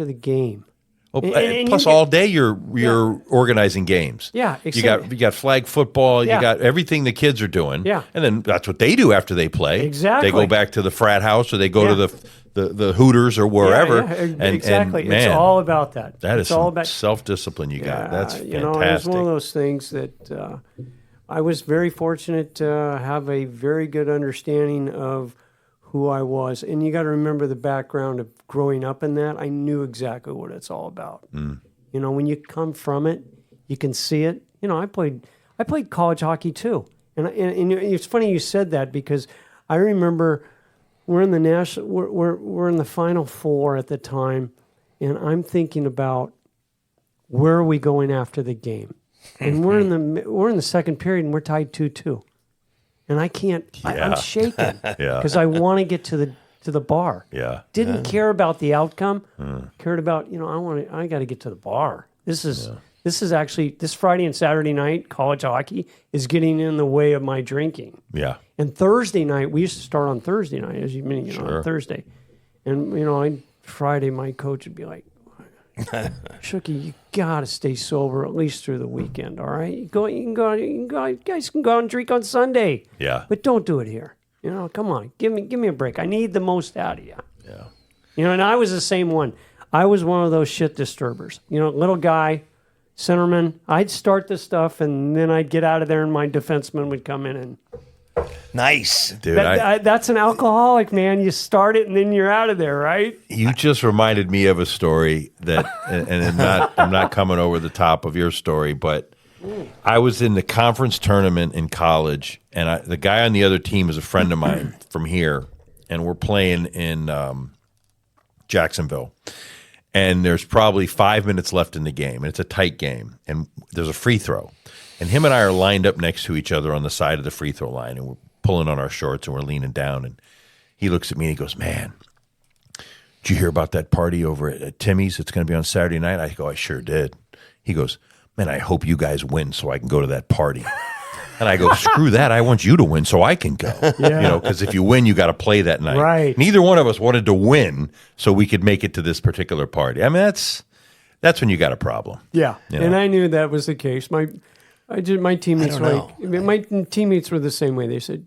[SPEAKER 5] the game.
[SPEAKER 1] Well, plus all day you're organizing games.
[SPEAKER 5] Yeah,
[SPEAKER 1] you got flag football.
[SPEAKER 5] Yeah.
[SPEAKER 1] You got everything the kids are doing.
[SPEAKER 5] Yeah,
[SPEAKER 1] and then that's what they do after they play.
[SPEAKER 5] Exactly,
[SPEAKER 1] they go back to the frat house or they go to the Hooters or wherever.
[SPEAKER 5] Exactly,
[SPEAKER 1] and man,
[SPEAKER 5] it's all about that.
[SPEAKER 1] That
[SPEAKER 5] it's
[SPEAKER 1] is
[SPEAKER 5] all
[SPEAKER 1] some
[SPEAKER 5] about
[SPEAKER 1] self-discipline you got. That's fantastic.
[SPEAKER 5] It's one of those things that I was very fortunate to have a very good understanding of who I was. And you got to remember the background of growing up in that. I knew exactly what it's all about. You know, when you come from it, you can see it. You know, I played college hockey too. And it's funny you said that, because I remember we're in the Final Four at the time, and I'm thinking about where are we going after the game, and we're in the second period and we're tied 2-2, and I can't. I'm shaking because I want to get to the bar. Didn't care about the outcome. Cared about, I got to get to the bar. This is actually, this Friday and Saturday night, college hockey is getting in the way of my drinking. Yeah. And Thursday night, we used to start on Thursday night, as you mean, on Thursday. And, Friday, my coach would be like, Shooky, you got to stay sober at least through the weekend, all right? You guys can go out and drink on Sunday. Yeah. But don't do it here. Come on, give me a break. I need the most out of you. Yeah. And I was the same one. I was one of those shit disturbers. Little guy, centerman. I'd start the stuff, and then I'd get out of there, and my defenseman would come in and.
[SPEAKER 4] Nice,
[SPEAKER 1] dude.
[SPEAKER 5] That's an alcoholic, man. You start it, and then you're out of there, right?
[SPEAKER 1] You just reminded me of a story that, and I'm not coming over the top of your story, but I was in the conference tournament in college, and the guy on the other team is a friend of mine from here, and we're playing in Jacksonville. And there's probably 5 minutes left in the game, and it's a tight game, and there's a free throw. And him and I are lined up next to each other on the side of the free throw line, and we're pulling on our shorts, and we're leaning down. And he looks at me, and he goes, "Man, did you hear about that party over at Timmy's? It's going to be on Saturday night." I go, "I sure did." He goes, "Man, I hope you guys win so I can go to that party." And I go, "Screw that. I want you to win so I can go." Because if you win, you got to play that night.
[SPEAKER 5] Right.
[SPEAKER 1] Neither one of us wanted to win so we could make it to this particular party. I mean, that's when you got a problem.
[SPEAKER 5] Yeah. And I knew that was the case. My teammates my teammates were the same way. They said,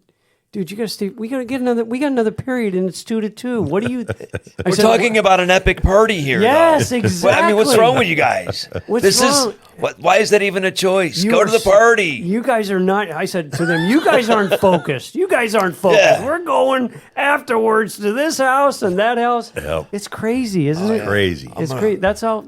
[SPEAKER 5] "Dude, you got to stay. We got another period, and it's 2-2. What do you?"
[SPEAKER 4] We're talking about an epic party here.
[SPEAKER 5] Yes,
[SPEAKER 4] though.
[SPEAKER 5] exactly.
[SPEAKER 4] I mean, what's wrong with you guys?
[SPEAKER 5] What's wrong?
[SPEAKER 4] Why is that even a choice? Go to the party.
[SPEAKER 5] You guys are not. I said to them, "You guys aren't focused. You guys aren't focused.
[SPEAKER 4] Yeah.
[SPEAKER 5] We're going afterwards to this house and that house."
[SPEAKER 1] Yep.
[SPEAKER 5] It's crazy, isn't it?
[SPEAKER 1] Crazy.
[SPEAKER 5] It's crazy. That's how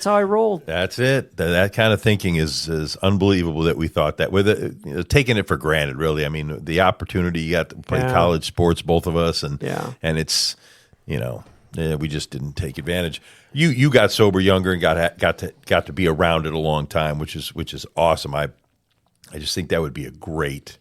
[SPEAKER 5] I rolled.
[SPEAKER 1] That's it. That kind of thinking is unbelievable that we thought that. With taking it for granted, really. I mean, the opportunity you got to play college sports, both of us, and it's we just didn't take advantage. You got sober younger and got to be around it a long time, which is awesome. I just think that would be a great.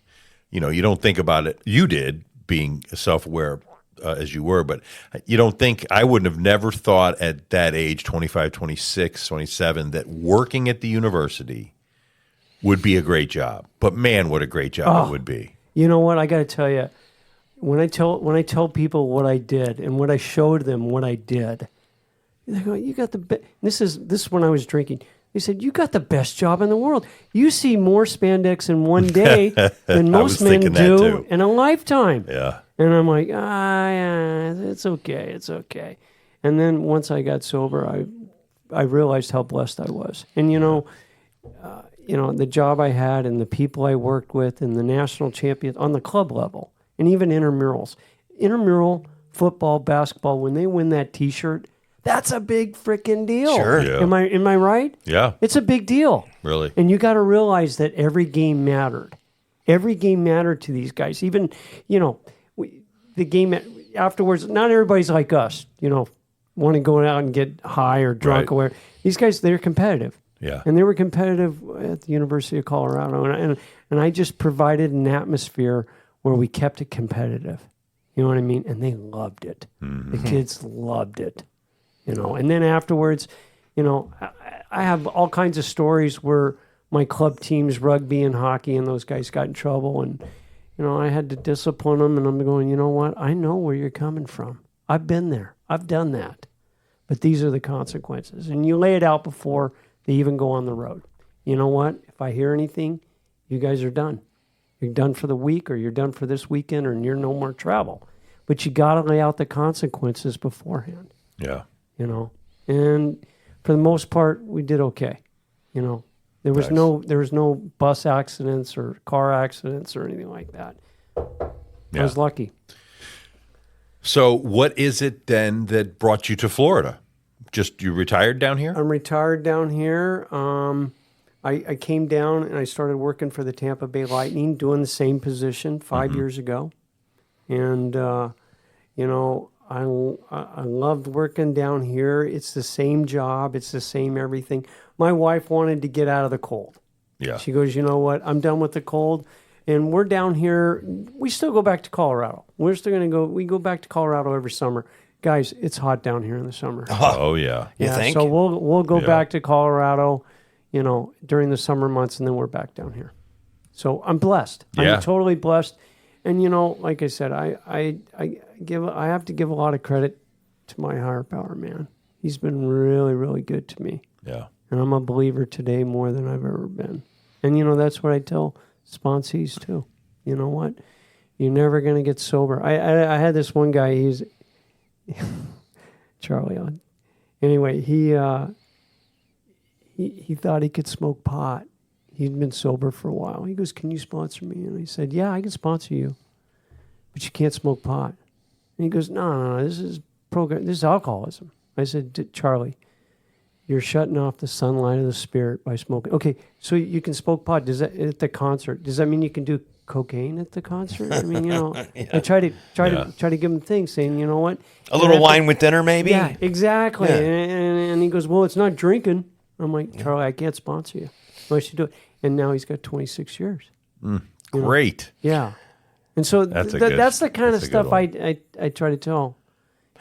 [SPEAKER 1] You don't think about it. You did, being self-aware as you were, but you don't think. I wouldn't have never thought at that age, 25, 26, 27, that working at the university would be a great job. But man, what a great job it would be. You
[SPEAKER 5] know what? I got to tell you, when I tell people what I did and what I showed them what I did, they go, "You got the best." This is when I was drinking. They said, "You got the best job in the world. You see more spandex in one day than most men do in a lifetime." Yeah. And I'm like, yeah, it's okay. It's okay. And then once I got sober, I realized how blessed I was. And, the job I had and the people I worked with and the national champions on the club level and even intramurals. Intramural football, basketball, when they win that T-shirt, that's a big freaking deal.
[SPEAKER 4] Sure.
[SPEAKER 1] Yeah.
[SPEAKER 5] Am I right?
[SPEAKER 1] Yeah.
[SPEAKER 5] It's a big deal.
[SPEAKER 1] Really.
[SPEAKER 5] And you got to realize that every game mattered. Every game mattered to these guys. Even, the game afterwards, not everybody's like us, want to go out and get high or drunk or whatever. These guys, they're competitive.
[SPEAKER 1] Yeah.
[SPEAKER 5] And they were competitive at the University of Colorado. And I just provided an atmosphere where we kept it competitive. You know what I mean? And they loved it. Mm-hmm. The kids loved it. And then afterwards, I have all kinds of stories where my club teams, rugby and hockey, and those guys got in trouble. And, I had to discipline them. And I'm going, you know what? I know where you're coming from. I've been there. I've done that. But these are the consequences. And you lay it out before they even go on the road. You know what? If I hear anything, you guys are done. You're done for the week, or you're done for this weekend, or you're no more travel. But you got to lay out the consequences beforehand.
[SPEAKER 1] Yeah.
[SPEAKER 5] And for the most part, we did okay. There was no bus accidents or car accidents or anything like that. I was lucky.
[SPEAKER 1] So what is it then that brought you to Florida? Just you retired down here?
[SPEAKER 5] I'm retired down here. I came down and I started working for the Tampa Bay Lightning, doing the same position 5 years ago. And, you know, I loved working down here. It's the same job. It's the same everything. My wife wanted to get out of the cold.
[SPEAKER 1] Yeah.
[SPEAKER 5] She goes, you know what? I'm done with the cold. And we're down here. We still go back to Colorado. We're still going to go. We go back to Colorado every summer. Guys, it's hot down here in the summer.
[SPEAKER 1] Oh yeah.
[SPEAKER 4] You think?
[SPEAKER 5] So we'll go back to Colorado, you know, during the summer months, and then we're back down here. So I'm blessed.
[SPEAKER 1] Yeah.
[SPEAKER 5] I'm totally blessed. And you know, like I said, I have to give a lot of credit to my higher power, man. He's been really, really good to me.
[SPEAKER 1] Yeah.
[SPEAKER 5] And I'm a believer today more than I've ever been. And you know, that's what I tell sponsees too. You know what? You're never going to get sober. I had this one guy, he's Charlie on. Anyway, he thought he could smoke pot. He'd been sober for a while. He goes, "Can you sponsor me?" And I said, "Yeah, I can sponsor you, but you can't smoke pot." And he goes, "No, this is alcoholism." I said, "Charlie, you're shutting off the sunlight of the spirit by smoking." Okay, so you can smoke pot. Does that at the concert? Does that mean you can do cocaine at the concert? I mean, you know, I try to give him things, saying, you know what,
[SPEAKER 4] A little wine with dinner, maybe?
[SPEAKER 5] yeah, exactly.
[SPEAKER 4] Yeah.
[SPEAKER 5] And he goes, "Well, it's not drinking." I'm like, "Charlie, I can't sponsor you. Why should you do it?" And now he's got 26 years.
[SPEAKER 1] Great.
[SPEAKER 5] Yeah. And so
[SPEAKER 1] That's
[SPEAKER 5] that's the kind of
[SPEAKER 1] that's a good
[SPEAKER 5] stuff
[SPEAKER 1] one.
[SPEAKER 5] I try to tell.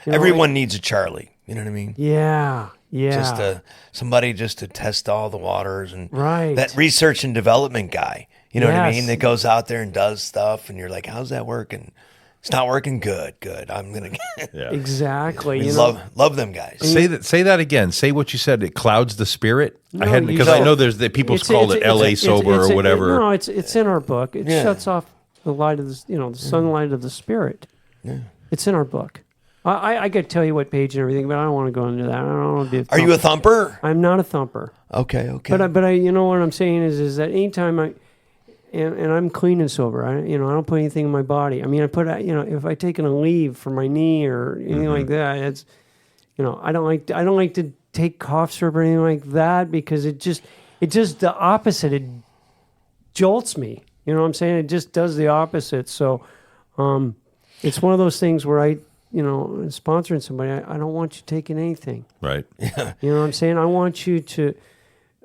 [SPEAKER 5] You know,
[SPEAKER 4] Everyone needs a Charlie. You know what I mean?
[SPEAKER 5] Yeah.
[SPEAKER 4] Just somebody just to test all the waters and
[SPEAKER 5] Right.
[SPEAKER 4] that research and development guy. You know what I
[SPEAKER 5] Yes.
[SPEAKER 4] mean? That goes out there and does stuff, and you're like, "How's that working?" It's not working. Good. I'm gonna
[SPEAKER 1] Yeah.
[SPEAKER 5] Exactly. You know,
[SPEAKER 4] love them guys.
[SPEAKER 1] Say that again. Say what you said. It clouds the spirit.
[SPEAKER 5] No,
[SPEAKER 1] I hadn't because
[SPEAKER 5] you
[SPEAKER 1] I
[SPEAKER 5] don't.
[SPEAKER 1] know there's the people
[SPEAKER 5] It's-
[SPEAKER 1] called
[SPEAKER 5] it's-
[SPEAKER 1] it L.A.
[SPEAKER 5] it's-
[SPEAKER 1] sober
[SPEAKER 5] it's-
[SPEAKER 1] or whatever.
[SPEAKER 5] No, it's in our book. It
[SPEAKER 4] Yeah.
[SPEAKER 5] shuts off the light of the, the sunlight of the spirit. Yeah. It's in our book. I could tell you what page and everything, but I don't want to go into that. I don't want to do.
[SPEAKER 4] Are you a thumper?
[SPEAKER 5] I'm not a thumper.
[SPEAKER 4] Okay.
[SPEAKER 5] But I, you know what I'm saying is that anytime and I'm clean and sober. I don't put anything in my body. I mean, I put, if I take a leave for my knee or anything like that, it's, I don't like to take cough syrup or anything like that because it just the opposite. It jolts me. You know what I'm saying? It just does the opposite. So, it's one of those things where sponsoring somebody, I don't want you taking anything.
[SPEAKER 1] Right.
[SPEAKER 5] You know what I'm saying? I want you to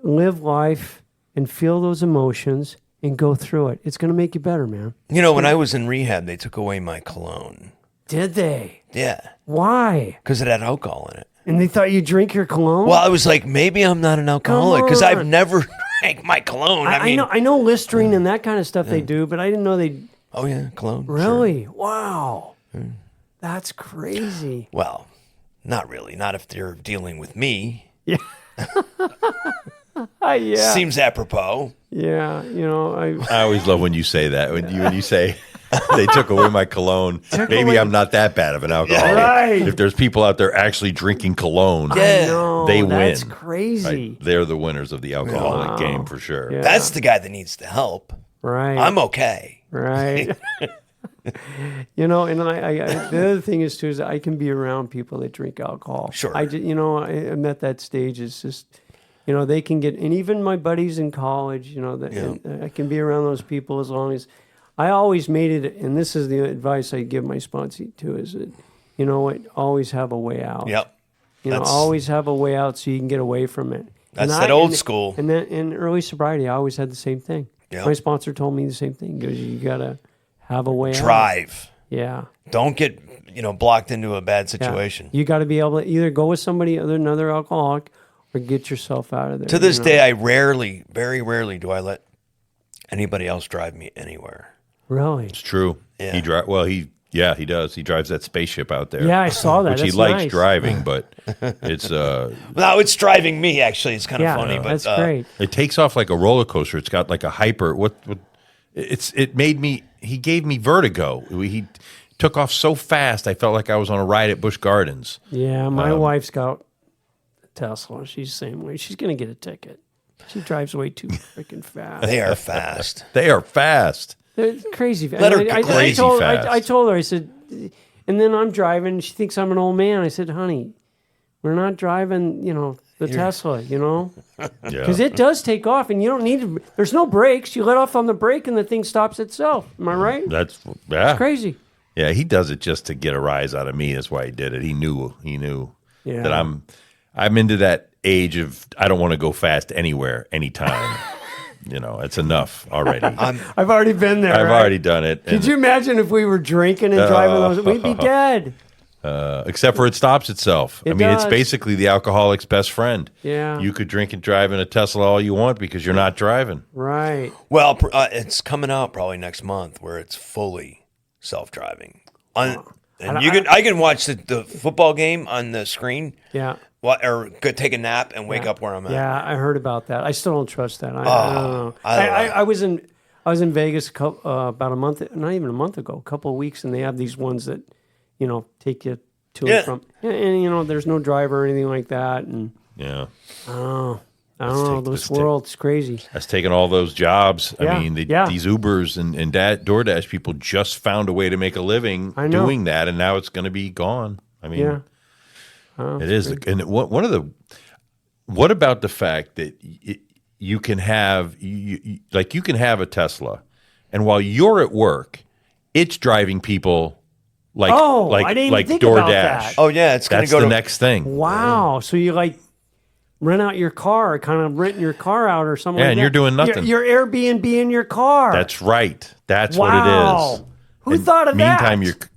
[SPEAKER 5] live life and feel those emotions and go through it. It's going to make you better, man.
[SPEAKER 4] When I was in rehab, they took away my cologne.
[SPEAKER 5] Did they?
[SPEAKER 4] Yeah.
[SPEAKER 5] Why?
[SPEAKER 4] Because it had alcohol in it.
[SPEAKER 5] And they thought you drink your cologne?
[SPEAKER 4] Well, I was like, maybe I'm not an alcoholic because I've never drank my cologne.
[SPEAKER 5] I know Listerine and that kind of stuff they do, but I didn't know they...
[SPEAKER 4] Oh, yeah, cologne.
[SPEAKER 5] Really? Sure. Wow. That's crazy.
[SPEAKER 4] Well, not really. Not if they're dealing with me.
[SPEAKER 5] Yeah. Yeah.
[SPEAKER 4] Seems apropos.
[SPEAKER 5] Yeah,
[SPEAKER 1] I always love when you say that. When you say they took away my cologne, maybe I'm not that bad of an alcoholic.
[SPEAKER 5] Right.
[SPEAKER 1] If there's people out there actually drinking cologne,
[SPEAKER 5] I know,
[SPEAKER 1] they win.
[SPEAKER 5] That's crazy.
[SPEAKER 1] Right? They're the winners of the alcoholic game for sure.
[SPEAKER 5] Yeah.
[SPEAKER 4] That's the guy that needs the help.
[SPEAKER 5] Right.
[SPEAKER 4] I'm okay.
[SPEAKER 5] Right. And the other thing is too is I can be around people that drink alcohol.
[SPEAKER 4] Sure.
[SPEAKER 5] I'm at that stage. It's just, they can get, and even my buddies in college, I can be around those people as long as I always made it. And this is the advice I give my sponsee too: is that, always have a way out.
[SPEAKER 4] Yep.
[SPEAKER 5] Always have a way out so you can get away from it.
[SPEAKER 4] That's that old school.
[SPEAKER 5] And then in early sobriety, I always had the same thing.
[SPEAKER 4] Yep.
[SPEAKER 5] My sponsor told me the same thing. He goes, you gotta have a way out.
[SPEAKER 4] Drive.
[SPEAKER 5] Yeah.
[SPEAKER 4] Don't get, blocked into a bad situation.
[SPEAKER 5] Yeah. You got to be able to either go with somebody another alcoholic or get yourself out of there.
[SPEAKER 4] To this day, very rarely do I let anybody else drive me anywhere.
[SPEAKER 5] Really?
[SPEAKER 1] It's true.
[SPEAKER 4] Yeah.
[SPEAKER 1] He does. He drives that spaceship out there.
[SPEAKER 5] Yeah, I saw that.
[SPEAKER 1] Which he
[SPEAKER 5] That's
[SPEAKER 1] likes
[SPEAKER 5] nice.
[SPEAKER 1] driving, but it's
[SPEAKER 4] No, it's driving me, actually. It's kind of funny. But
[SPEAKER 5] that's great.
[SPEAKER 1] it takes off like a roller coaster. It's got like a hyper. He gave me vertigo. He took off so fast. I felt like I was on a ride at Busch Gardens.
[SPEAKER 5] Yeah, my wife's got a Tesla. She's the same way. She's going to get a ticket. She drives way too freaking fast.
[SPEAKER 4] They are fast.
[SPEAKER 1] They are fast.
[SPEAKER 5] They're crazy.
[SPEAKER 4] Let her go crazy
[SPEAKER 1] fast.
[SPEAKER 5] I told her, I said, And then I'm driving. She thinks I'm an old man. I said, honey, we're not driving, the Tesla, Because it does take off, and you don't need to. There's no brakes. You let off on the brake, and the thing stops itself. Am I right?
[SPEAKER 1] It's
[SPEAKER 5] crazy.
[SPEAKER 1] Yeah, he does it just to get a rise out of me. That's why he did it. He knew that I'm into that age of I don't want to go fast anywhere, anytime. It's enough already.
[SPEAKER 5] I've already been there.
[SPEAKER 1] I've already done it.
[SPEAKER 5] Could you imagine if we were drinking and driving those? We'd be dead.
[SPEAKER 1] Except for it stops itself. It's basically the alcoholic's best friend.
[SPEAKER 5] Yeah.
[SPEAKER 1] You could drink and drive in a Tesla all you want because you're not driving.
[SPEAKER 5] Right.
[SPEAKER 4] Well, it's coming out probably next month where it's fully self-driving. And I can watch the football game on the screen.
[SPEAKER 5] Yeah.
[SPEAKER 4] Or go take a nap and wake up where I'm at.
[SPEAKER 5] Yeah, I heard about that. I still don't trust that. I don't know. I was in Vegas about a month, not even a month ago, a couple of weeks, and they have these ones that, take you to and from. And, there's no driver or anything like that. And
[SPEAKER 1] yeah.
[SPEAKER 5] I don't know. This world's crazy.
[SPEAKER 1] That's taken all those jobs.
[SPEAKER 5] Yeah.
[SPEAKER 1] These Ubers and DoorDash people just found a way to make a living doing that, and now it's going to be gone. It is. And what about the fact that you can have you can have a Tesla, and while you're at work, it's driving people like
[SPEAKER 5] I didn't even think
[SPEAKER 1] DoorDash.
[SPEAKER 5] about that.
[SPEAKER 4] Oh yeah, it's going to go
[SPEAKER 1] the next thing.
[SPEAKER 5] Wow. So you rent out your car, kind of renting your car out or something.
[SPEAKER 1] Yeah,
[SPEAKER 5] like
[SPEAKER 1] and
[SPEAKER 5] that.
[SPEAKER 1] you're doing nothing.
[SPEAKER 5] You're Airbnb in your car.
[SPEAKER 1] That's right. That's what it is.
[SPEAKER 5] Who thought of that?
[SPEAKER 1] Meantime,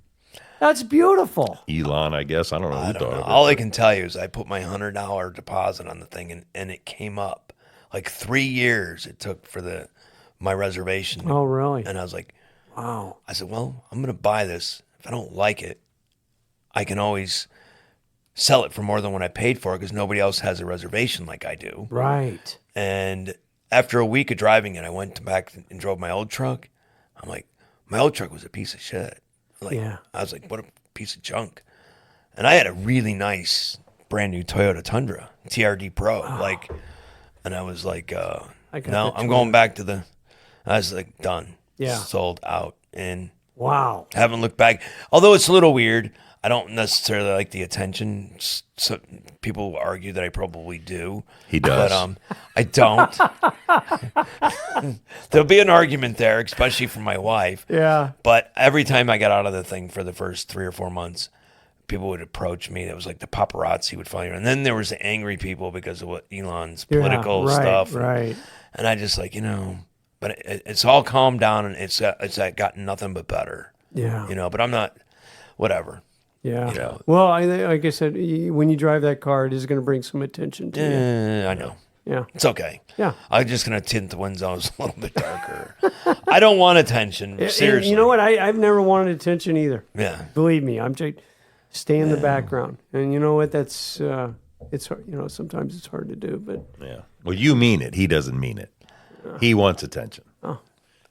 [SPEAKER 5] That's beautiful.
[SPEAKER 1] Elon, I guess. I don't know who thought of it.
[SPEAKER 4] All I can tell you is I put my $100 deposit on the thing, and it came up. Like 3 years it took for my reservation.
[SPEAKER 5] Oh, really?
[SPEAKER 4] And I was like,
[SPEAKER 5] wow.
[SPEAKER 4] I said, well, I'm going to buy this. If I don't like it, I can always sell it for more than what I paid for it because nobody else has a reservation like I do.
[SPEAKER 5] Right.
[SPEAKER 4] And after a week of driving it, I went back and drove my old truck. I'm like, my old truck was a piece of shit. I was like, what a piece of junk. And I had a really nice brand new Toyota Tundra, TRD Pro. And I was like, no, I'm going back to I was like, done.
[SPEAKER 5] Yeah.
[SPEAKER 4] Sold out. And
[SPEAKER 5] wow.
[SPEAKER 4] Haven't looked back. Although it's a little weird. I don't necessarily like the attention. So people argue that I probably do.
[SPEAKER 1] He does.
[SPEAKER 4] But I don't. There'll be an argument there, especially from my wife.
[SPEAKER 5] Yeah.
[SPEAKER 4] But every time I got out of the thing for the first 3 or 4 months, people would approach me. It was like the paparazzi would follow you. And then there was the angry people because of what Elon's political stuff.
[SPEAKER 5] Right.
[SPEAKER 4] And I just but it's all calmed down, and it's gotten nothing but better.
[SPEAKER 5] Yeah.
[SPEAKER 4] But I'm not, whatever.
[SPEAKER 5] Yeah. Well, like I said, when you drive that car, it is going to bring some attention to you.
[SPEAKER 4] I know.
[SPEAKER 5] Yeah.
[SPEAKER 4] It's okay.
[SPEAKER 5] Yeah.
[SPEAKER 4] I'm just going to tint the windows a little bit darker. I don't want attention. Seriously.
[SPEAKER 5] And you know what? I've never wanted attention either.
[SPEAKER 4] Yeah.
[SPEAKER 5] Believe me, I'm just stay in the background. And you know what? That's it's hard, sometimes it's hard to do, but
[SPEAKER 1] yeah. Well, you mean it. He doesn't mean it. He wants attention.
[SPEAKER 5] Oh.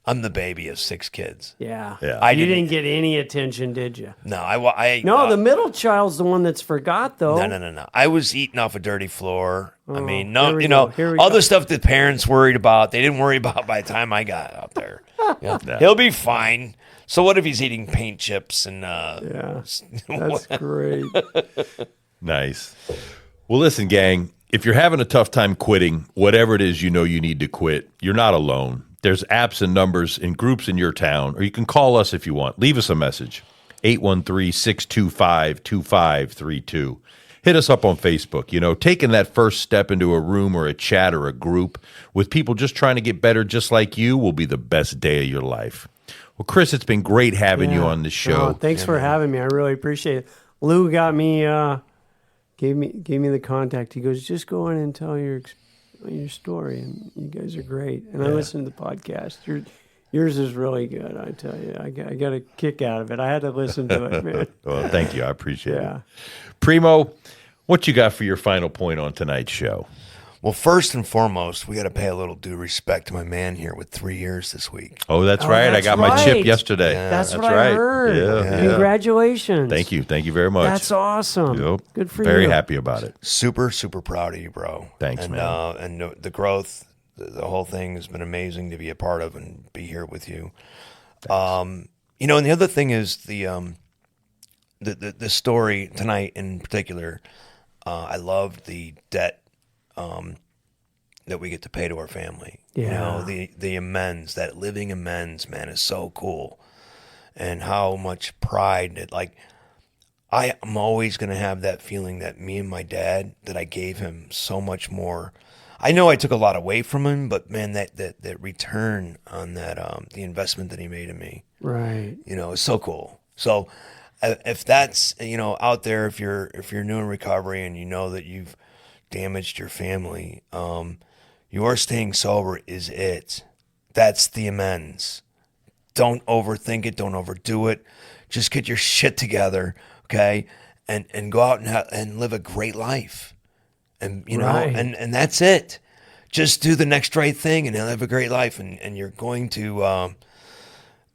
[SPEAKER 4] I'm the baby of 6 kids.
[SPEAKER 5] Yeah.
[SPEAKER 1] You
[SPEAKER 5] didn't get any attention, did you?
[SPEAKER 4] No, I
[SPEAKER 5] No, the middle child's the one that's forgot, though.
[SPEAKER 4] No. I was eating off a dirty floor. I mean,
[SPEAKER 5] here we go.
[SPEAKER 4] all the stuff that parents worried about, they didn't worry about by the time I got out there. He'll be fine. So what if he's eating paint chips and
[SPEAKER 5] that's great.
[SPEAKER 1] Nice. Well, listen, gang, if you're having a tough time quitting, whatever it is you need to quit, you're not alone. There's apps and numbers in groups in your town, or you can call us if you want. Leave us a message, 813-625-2532. Hit us up on Facebook. Taking that first step into a room or a chat or a group with people just trying to get better just like you will be the best day of your life. Well, Chris, it's been great having you on the show.
[SPEAKER 5] Oh, thanks for having me. I really appreciate it. Lou got me, gave me the contact. He goes, just go in and tell your story, and you guys are great. And I listened to the podcast. Yours is really good, I tell you. I got a kick out of it. I had to listen to it, man.
[SPEAKER 1] Well, thank you. I appreciate it. Primo, what you got for your final point on tonight's show?
[SPEAKER 4] Well, first and foremost, we got to pay a little due respect to my man here with 3 years this week.
[SPEAKER 1] Oh, that's right. I got my chip yesterday.
[SPEAKER 5] Yeah. That's what I heard. Yeah. Congratulations.
[SPEAKER 1] Thank you. Thank you very much.
[SPEAKER 5] That's awesome.
[SPEAKER 1] Yep.
[SPEAKER 5] Good for
[SPEAKER 1] Very
[SPEAKER 5] you.
[SPEAKER 1] Very happy about it.
[SPEAKER 4] Super, super proud of you, bro.
[SPEAKER 1] Thanks, man.
[SPEAKER 4] And the growth, the whole thing has been amazing to be a part of and be here with you. And the other thing is the the story tonight in particular, I loved the debt that we get to pay to our family.
[SPEAKER 5] Yeah.
[SPEAKER 4] You know, the amends, that living amends, man, is so cool. And how much pride that, like, I am always going to have that feeling that me and my dad, that I gave him so much more. I know I took a lot away from him, but man, that return on that, the investment that he made in me,
[SPEAKER 5] Right.
[SPEAKER 4] you know, is so cool. So if that's, you know, out there, if you're new in recovery and you know that you've damaged your family, your staying sober is it. That's the amends. Don't overthink it. Don't overdo it. Just get your shit together, okay? And go out and live a great life. And, you know,
[SPEAKER 5] Right.
[SPEAKER 4] and that's it. Just do the next right thing and live a great life. And you're going to,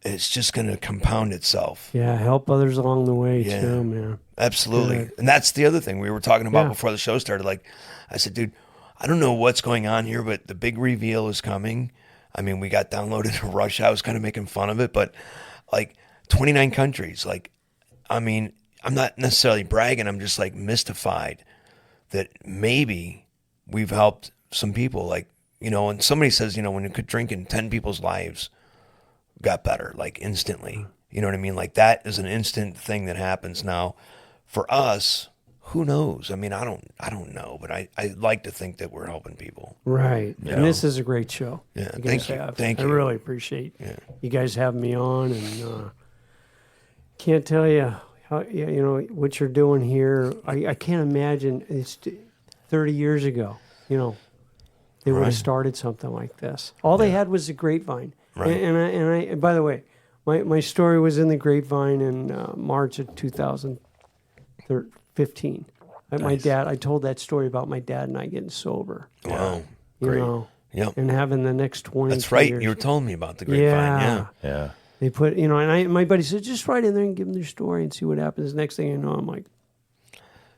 [SPEAKER 4] it's just going to compound itself.
[SPEAKER 5] Yeah, help others along the way
[SPEAKER 4] Yeah.
[SPEAKER 5] too, man.
[SPEAKER 4] Absolutely.
[SPEAKER 5] Good.
[SPEAKER 4] And that's the other thing we were talking about
[SPEAKER 5] Yeah.
[SPEAKER 4] before the show started. Like, I said, dude, I don't know what's going on here, but the big reveal is coming. I mean, we got downloaded in Russia. I was kind of making fun of it, but like 29 countries. Like, I mean, I'm not necessarily bragging. I'm just like mystified that maybe we've helped some people. Like, you know, and somebody says, you know, when you could drink in 10 people's lives got better, like instantly. You know what I mean? Like, that is an instant thing that happens now. For us, who knows? I mean, I don't know, but I like to think that we're helping people.
[SPEAKER 5] Right.
[SPEAKER 4] You
[SPEAKER 5] And
[SPEAKER 4] know?
[SPEAKER 5] this is a great show.
[SPEAKER 4] Yeah,
[SPEAKER 5] You
[SPEAKER 4] thank
[SPEAKER 5] guys
[SPEAKER 4] you.
[SPEAKER 5] have.
[SPEAKER 4] Thank
[SPEAKER 5] I
[SPEAKER 4] you.
[SPEAKER 5] really appreciate you guys having me on, and can't tell you how, you know, what you're doing here. I can't imagine it's 30 years ago, you know, they would have started something like this. All they had was the grapevine.
[SPEAKER 4] Right.
[SPEAKER 5] And by the way, my story was in the grapevine in March of 2015. My dad, I told that story about my dad and I getting sober.
[SPEAKER 4] Wow.
[SPEAKER 5] You
[SPEAKER 4] Great.
[SPEAKER 5] know,
[SPEAKER 4] Yep.
[SPEAKER 5] and having the next 20
[SPEAKER 4] That's right.
[SPEAKER 5] years.
[SPEAKER 4] You were telling me about the grapevine. Yeah.
[SPEAKER 1] Yeah.
[SPEAKER 5] They put, you know, and my buddy said, just write in there and give them their story and see what happens. Next thing you know, I'm like,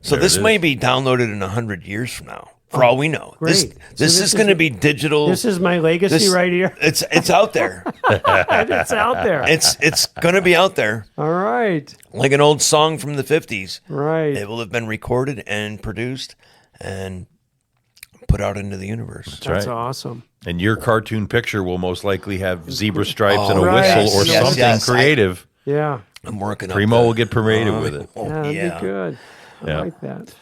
[SPEAKER 4] So
[SPEAKER 1] There
[SPEAKER 4] this
[SPEAKER 1] it
[SPEAKER 4] may
[SPEAKER 1] is.
[SPEAKER 4] be downloaded in 100 years from now, for all we know.
[SPEAKER 5] great.
[SPEAKER 4] This
[SPEAKER 5] So
[SPEAKER 4] this
[SPEAKER 5] this
[SPEAKER 4] is going to
[SPEAKER 5] is-
[SPEAKER 4] be digital.
[SPEAKER 5] this is my legacy
[SPEAKER 4] This-
[SPEAKER 5] right here.
[SPEAKER 4] It's out there.
[SPEAKER 5] It's out there.
[SPEAKER 4] It's going to be out there,
[SPEAKER 5] All right.
[SPEAKER 4] like an old song from the 50s.
[SPEAKER 5] Right.
[SPEAKER 4] It will have been recorded and produced and put out into the universe.
[SPEAKER 5] That's
[SPEAKER 1] right.
[SPEAKER 5] awesome.
[SPEAKER 1] And your cartoon picture will most likely have zebra stripes and a
[SPEAKER 4] Oh,
[SPEAKER 5] right.
[SPEAKER 1] whistle or
[SPEAKER 5] Yes,
[SPEAKER 1] something
[SPEAKER 4] yes.
[SPEAKER 1] creative.
[SPEAKER 5] Yeah.
[SPEAKER 4] I'm working on
[SPEAKER 1] Primo will get creative with it.
[SPEAKER 5] Yeah, that'd
[SPEAKER 4] yeah.
[SPEAKER 5] be good. I
[SPEAKER 1] Yeah.
[SPEAKER 5] like that.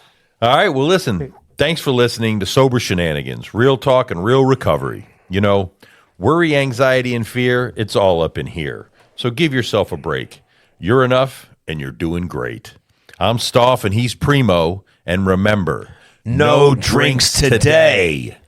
[SPEAKER 1] All right. Well, listen, thanks for listening to Sober Shenanigans, real talk and real recovery. You know, worry, anxiety, and fear, it's all up in here. So give yourself a break. You're enough and you're doing great. I'm Stoff and he's Primo. And remember,
[SPEAKER 4] No drinks today.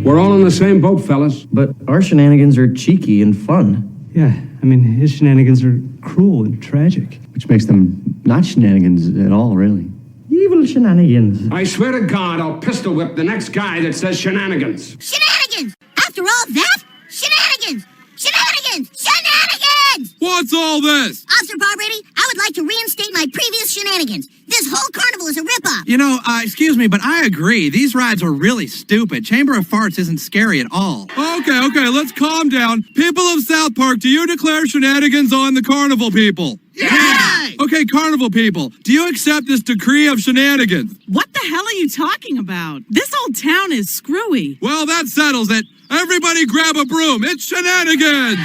[SPEAKER 6] We're all in the same boat, fellas.
[SPEAKER 7] But our shenanigans are cheeky and fun.
[SPEAKER 8] Yeah, I mean, his shenanigans are cruel and tragic.
[SPEAKER 9] Which makes them not shenanigans at all, really.
[SPEAKER 7] Evil shenanigans.
[SPEAKER 6] I swear to God, I'll pistol whip the next guy that says shenanigans.
[SPEAKER 10] Shenanigans! After all that, shenanigans! Shenanigans! Shenanigans!
[SPEAKER 6] What's all this?
[SPEAKER 10] Officer Barbrady, I would like to reinstate my previous shenanigans. This whole carnival is a ripoff.
[SPEAKER 11] You know, excuse me, but I agree. These rides are really stupid. Chamber of Farts isn't scary at all.
[SPEAKER 6] Okay, let's calm down. People of South Park, do you declare shenanigans on the carnival people?
[SPEAKER 11] Yeah!
[SPEAKER 6] Okay, carnival people, do you accept this decree of shenanigans?
[SPEAKER 12] What the hell are you talking about? This whole town is screwy.
[SPEAKER 6] Well, that settles it. Everybody grab a broom. It's shenanigans!